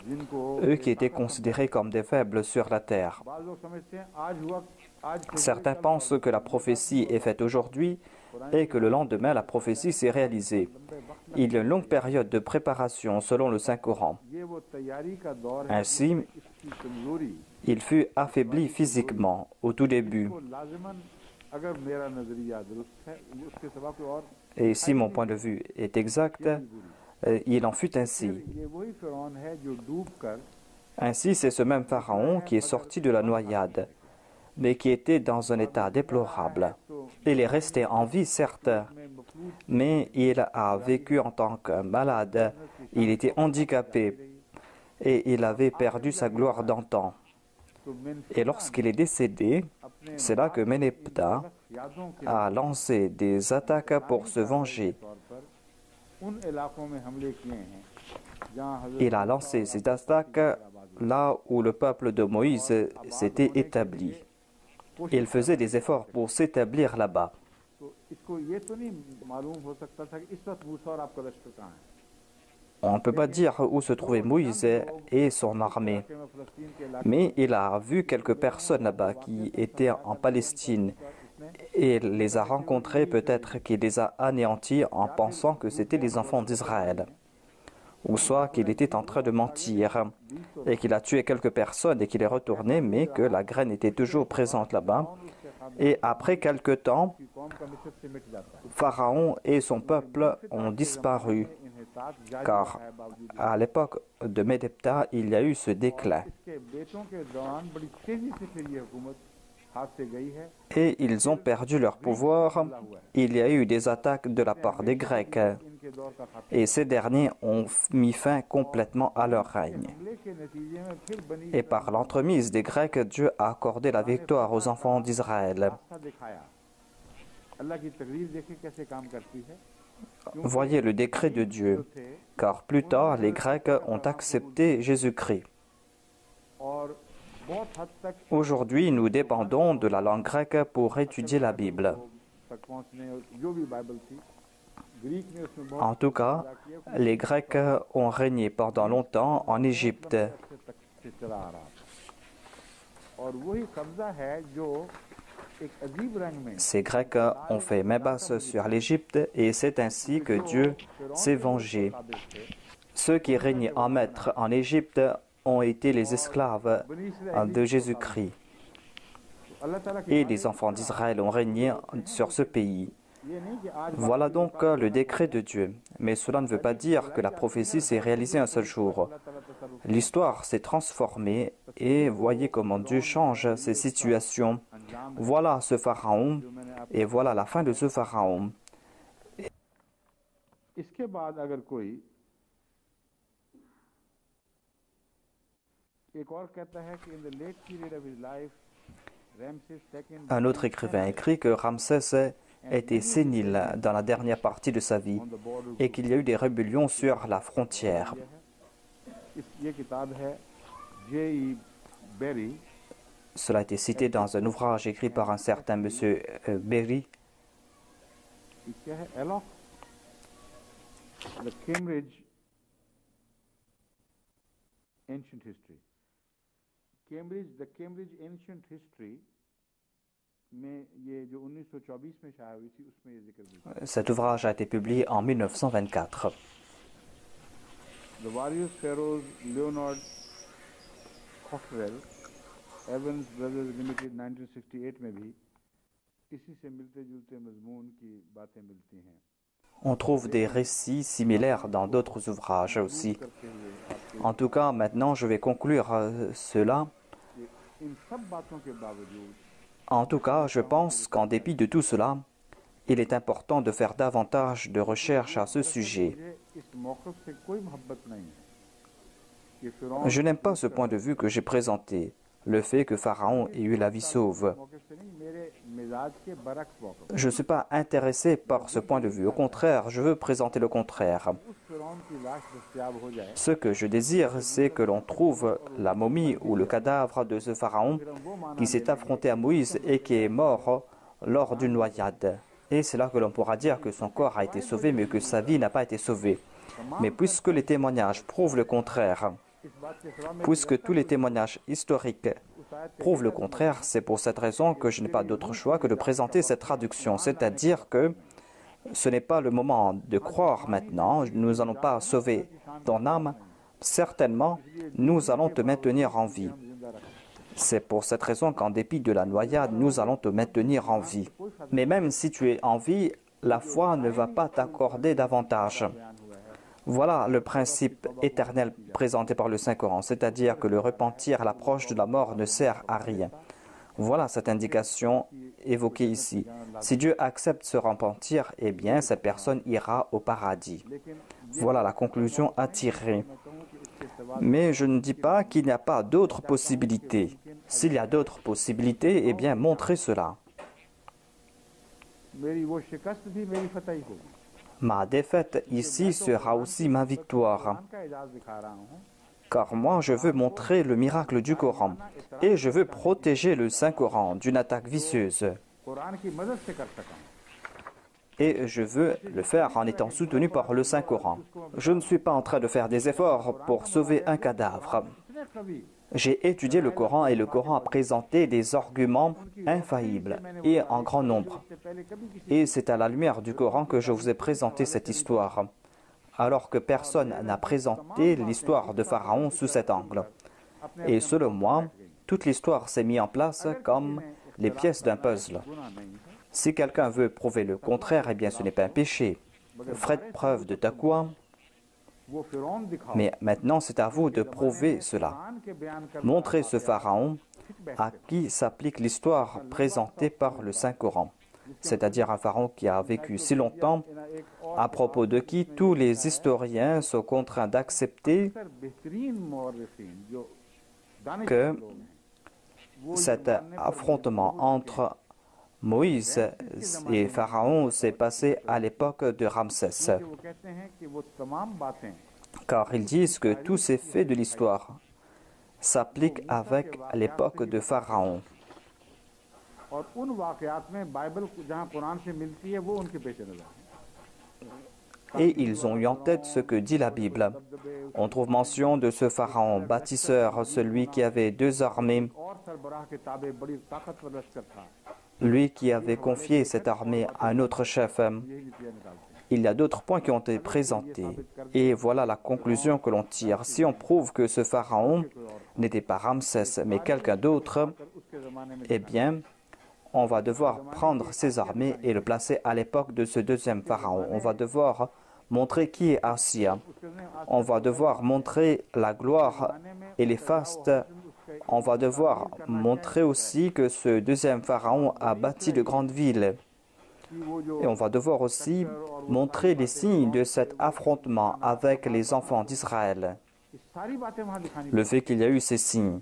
जिनको eux qui étaient considérés comme des faibles sur la terre. बाज लोग समझते हैं आज हुआ आज से Certains pensent que la prophétie est faite aujourd'hui et que le lendemain la prophétie s'est réalisée. Il y a une longue période de préparation selon le Saint-Coran. ये वो तैयारी का दौर है Ainsi, इसकी कमजोरी il fut affaibli physiquement au tout début. को लाजिमन अगर मेरा नजरिया दुरुस्त है उसके सिवा कोई और Et si mon point de vue est exact, il en fut ainsi. ये वही फिरौन है जो डूब कर Ainsi, c'est ce même Pharaon qui est sorti de la noyade, mais qui était dans un état déplorable. Il est resté en vie, certes, में मफलूज mais il a vécu en tant que malade. Il était handicapé et il avait perdu sa gloire d'antan. तो main Et lorsqu'il est décédé, c'est là que Ménépta यादों के a lancé des attaques pour se venger. तौर पर उन इलाकों में हमले किए हैं जहां हजरत Il a lancé ces attaques là où le peuple de Moïse s'était établi. Il faisait des efforts pour s'établir là-bas. तो इसको ये तो नहीं मालूम हो सकता था कि इस वक्त मूसा और आपका लश्कर कहाँ है। On ne peut pas dire où se trouvait Moïse et son armée, कि मैं फलस्तीन के इलाके mais il a vu quelques personnes là-bas qui étaient en Palestine et les a rencontrés, peut-être qu'il les a anéantis en pensant que c'étaient les enfants d'Israël, ou soit qu'il était en train de mentir et qu'il a tué quelques personnes et qu'il est retourné, mais que la graine était toujours présente là-bas. Et après quelque temps, की कौम का मिस्र से मिट जाता है। Pharaon et son peuple ont disparu, इन्हिसात जारी car है बावजूद à l'époque de Médepta, il y a eu ce déclin. इसके बेटों के दौरान बड़ी तेजी से फिर ये हुकूमत हाथ से गई है। Et ils ont perdu leur pouvoir. Il y a eu des attaques de la part des Grecs. इनके दौर का खात्मा Et ces derniers ont mis fin complètement à leur règne. हमले के नतीजे में फिर बनी Et par l'entremise des Grecs, Dieu a accordé la victoire aux enfants d'Israël. रास्ता दिखाया। अल्लाह की तकदीर देखे कैसे काम करती है। Voyez le décret de Dieu, car plus tard, les Grecs ont accepté Jésus-Christ. और बहुत हद तक Aujourd'hui, nous dépendons de la langue grecque pour étudier la Bible. तक पहुंचने जो भी बाइबल थी En tout cas, les Grecs ont régné pendant longtemps en Égypte. Ces Grecs ont fait main basse sur l'Égypte et c'est ainsi que Dieu s'est vengé. Ceux qui régnaient en maître en Égypte ont été les esclaves de Jésus-Christ. Et les enfants d'Israël ont régné sur ce pays. Voilà donc le décret de Dieu. Mais cela ne veut pas dire que la prophétie s'est réalisée un seul jour. L'histoire s'est transformée et voyez comment Dieu change ces situations. Voilà ce pharaon et voilà la fin de ce pharaon. Un autre écrivain écrit que Ramsès était sénile dans la dernière partie de sa vie et qu'il y a eu des rébellions sur la frontière. Cela a été cité dans un ouvrage écrit par un certain monsieur Berry. The Cambridge Ancient History में ये जो 1924 में शाया हुई थी उसमें ये जिक्र मिलता है. Cet ouvrage a été publié en 1924. The various pharaohs Leonard Cockrell, Evans Brothers Limited 1968 में भी इसी से मिलते-जुलते मजमून की बातें मिलती हैं. On trouve des récits similaires dans d'autres ouvrages aussi. En tout cas, maintenant, je vais conclure cela. En tout cas, je pense qu'en dépit de tout cela, il est important de faire davantage de recherches à ce sujet. Je n'aime pas ce point de vue que j'ai présenté, le fait que Pharaon ait eu la vie sauve. Je ne suis pas intéressé par ce point de vue. Au contraire, je veux présenter le contraire. Ce que je désire, c'est que l'on trouve la momie ou le cadavre de ce pharaon qui s'est affronté à Moïse et qui est mort lors d'une noyade. Et c'est là que l'on pourra dire que son corps a été sauvé, mais que sa vie n'a pas été sauvée. Mais puisque les témoignages prouvent le contraire, puisque tous les témoignages historiques prouvent le contraire, c'est pour cette raison que je n'ai pas d'autre choix que de présenter cette traduction, c'est-à-dire que ce n'est pas le moment de croire maintenant, nous n'allons pas sauver ton âme, certainement nous allons te maintenir en vie. C'est pour cette raison qu'en dépit de la noyade, nous allons te maintenir en vie. Mais même si tu es en vie, la foi ne va pas t'accorder davantage. Voilà le principe éternel présenté par le Saint-Coran, c'est-à-dire que le repentir à l'approche de la mort ne sert à rien. Voilà cette indication évoquée ici. Si Dieu accepte ce repentir, eh bien, cette personne ira au paradis. Voilà la conclusion à tirer. Mais je ne dis pas qu'il n'y a pas d'autres possibilités. S'il y a d'autres possibilités, eh bien, montrez cela. Ma défaite ici sera aussi ma victoire. Car moi, je veux montrer le miracle du Coran et je veux protéger le Saint-Coran d'une attaque vicieuse. Et je veux le faire en étant soutenu par le Saint-Coran. Je ne suis pas en train de faire des efforts pour sauver un cadavre. J'ai étudié le Coran et le Coran a présenté des arguments infaillibles et en grand nombre. Et c'est à la lumière du Coran que je vous ai présenté cette histoire, alors que personne n'a présenté l'histoire de Pharaon sous cet angle. Et selon moi, toute l'histoire s'est mise en place comme les pièces d'un puzzle. Si quelqu'un veut prouver le contraire, eh bien ce n'est pas un péché. Faites preuve de taqwa. Mais maintenant, c'est à vous de prouver cela. Montrez ce pharaon à qui s'applique l'histoire présentée par le Saint-Coran, c'est-à-dire un pharaon qui a vécu si longtemps, à propos de qui tous les historiens sont contraints d'accepter que cet affrontement entre Moïse et Pharaon s'est passé à l'époque de Ramsès. Car ils disent que tous ces faits de l'histoire s'appliquent avec l'époque de Pharaon. et ils ont eu en tête ce que dit la Bible. On trouve mention de ce pharaon bâtisseur, celui qui avait 2 armées, lui qui avait confié cette armée à un autre chef. Il y a d'autres points qui ont été présentés. Et voilà la conclusion que l'on tire. Si on prouve que ce pharaon n'était pas Ramsès, mais quelqu'un d'autre, eh bien, on va devoir prendre ses armées et le placer à l'époque de ce deuxième pharaon. On va devoir montrer qui est Assia. On va devoir montrer la gloire et les fastes. On va devoir montrer aussi que ce deuxième pharaon a bâti de grandes villes. Et on va devoir aussi montrer les signes de cet affrontement avec les enfants d'Israël. Le fait qu'il y a eu ces signes.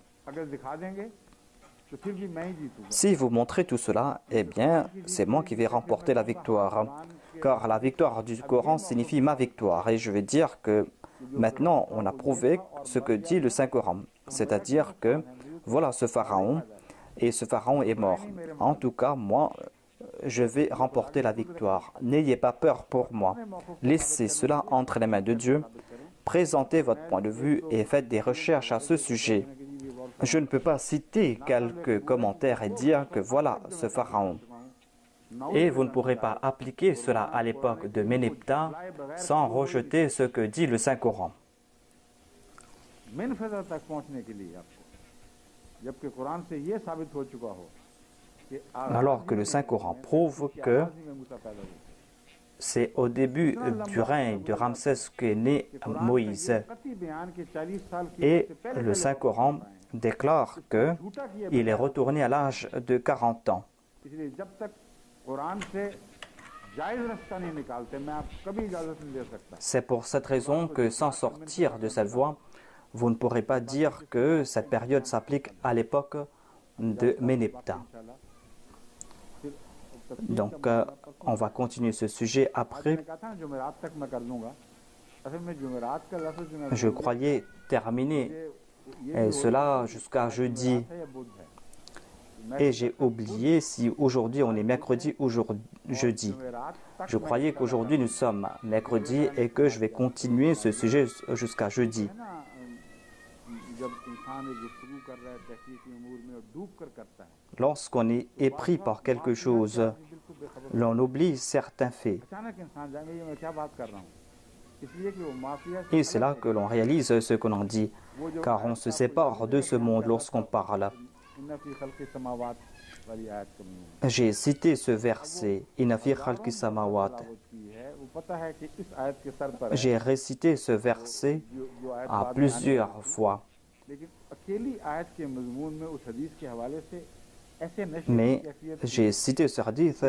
Si vous montrez tout cela, eh bien, c'est moi qui vais remporter la victoire. Car la victoire du Coran signifie ma victoire. Et je vais dire que maintenant, on a prouvé ce que dit le Saint-Coran. C'est-à-dire que, voilà ce pharaon, et ce pharaon est mort. En tout cas, moi, je vais remporter la victoire. N'ayez pas peur pour moi. Laissez cela entre les mains de Dieu. Présentez votre point de vue et faites des recherches à ce sujet. Je ne peux pas citer quelques commentaires et dire que voilà ce pharaon. Et vous ne pourrez pas appliquer cela à l'époque de Méneptah sans rejeter ce que dit le Saint-Coran. Alors que le Saint-Coran prouve que c'est au début du règne de Ramsès qu'est né Moïse. Et le Saint-Coran déclare qu'il est retourné à l'âge de 40 ans. C'est pour cette raison que sans sortir de cette voie, vous ne pourrez pas dire que cette période s'applique à l'époque de Méneptah. Donc, on va continuer ce sujet après. Je croyais terminer cela jusqu'à jeudi. Et j'ai oublié si aujourd'hui on est mercredi ou jeudi. Je croyais qu'aujourd'hui nous sommes mercredi et que je vais continuer ce sujet jusqu'à jeudi. Lorsqu'on est épris par quelque chose, l'on oublie certains faits. Et c'est là que l'on réalise ce que l'on dit, car on se sépare de ce monde lorsqu'on parle. J'ai cité ce verset, Inna fi khalqi samawat. J'ai récité ce verset à plusieurs fois. Mais j'ai cité ce hadith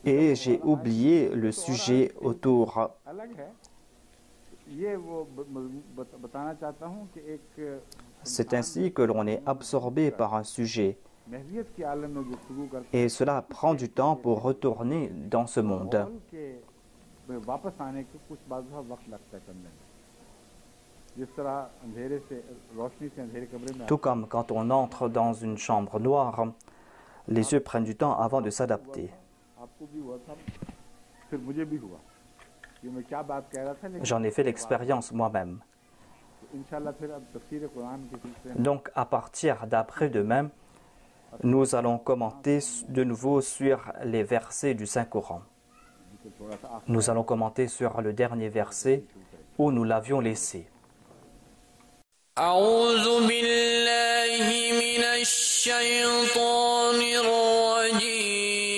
et j'ai oublié le sujet autour. C'est ainsi que l'on est absorbé par un sujet. Et cela prend du temps pour retourner dans ce monde. Tout comme quand on entre dans une chambre noire, les yeux prennent du temps avant de s'adapter. J'en ai fait l'expérience moi-même. Donc, à partir d'après-demain, nous allons commenter de nouveau sur les versets du Saint-Coran. Nous allons commenter sur le dernier verset où nous l'avions laissé. أعوذ بالله من الشيطان الرجيم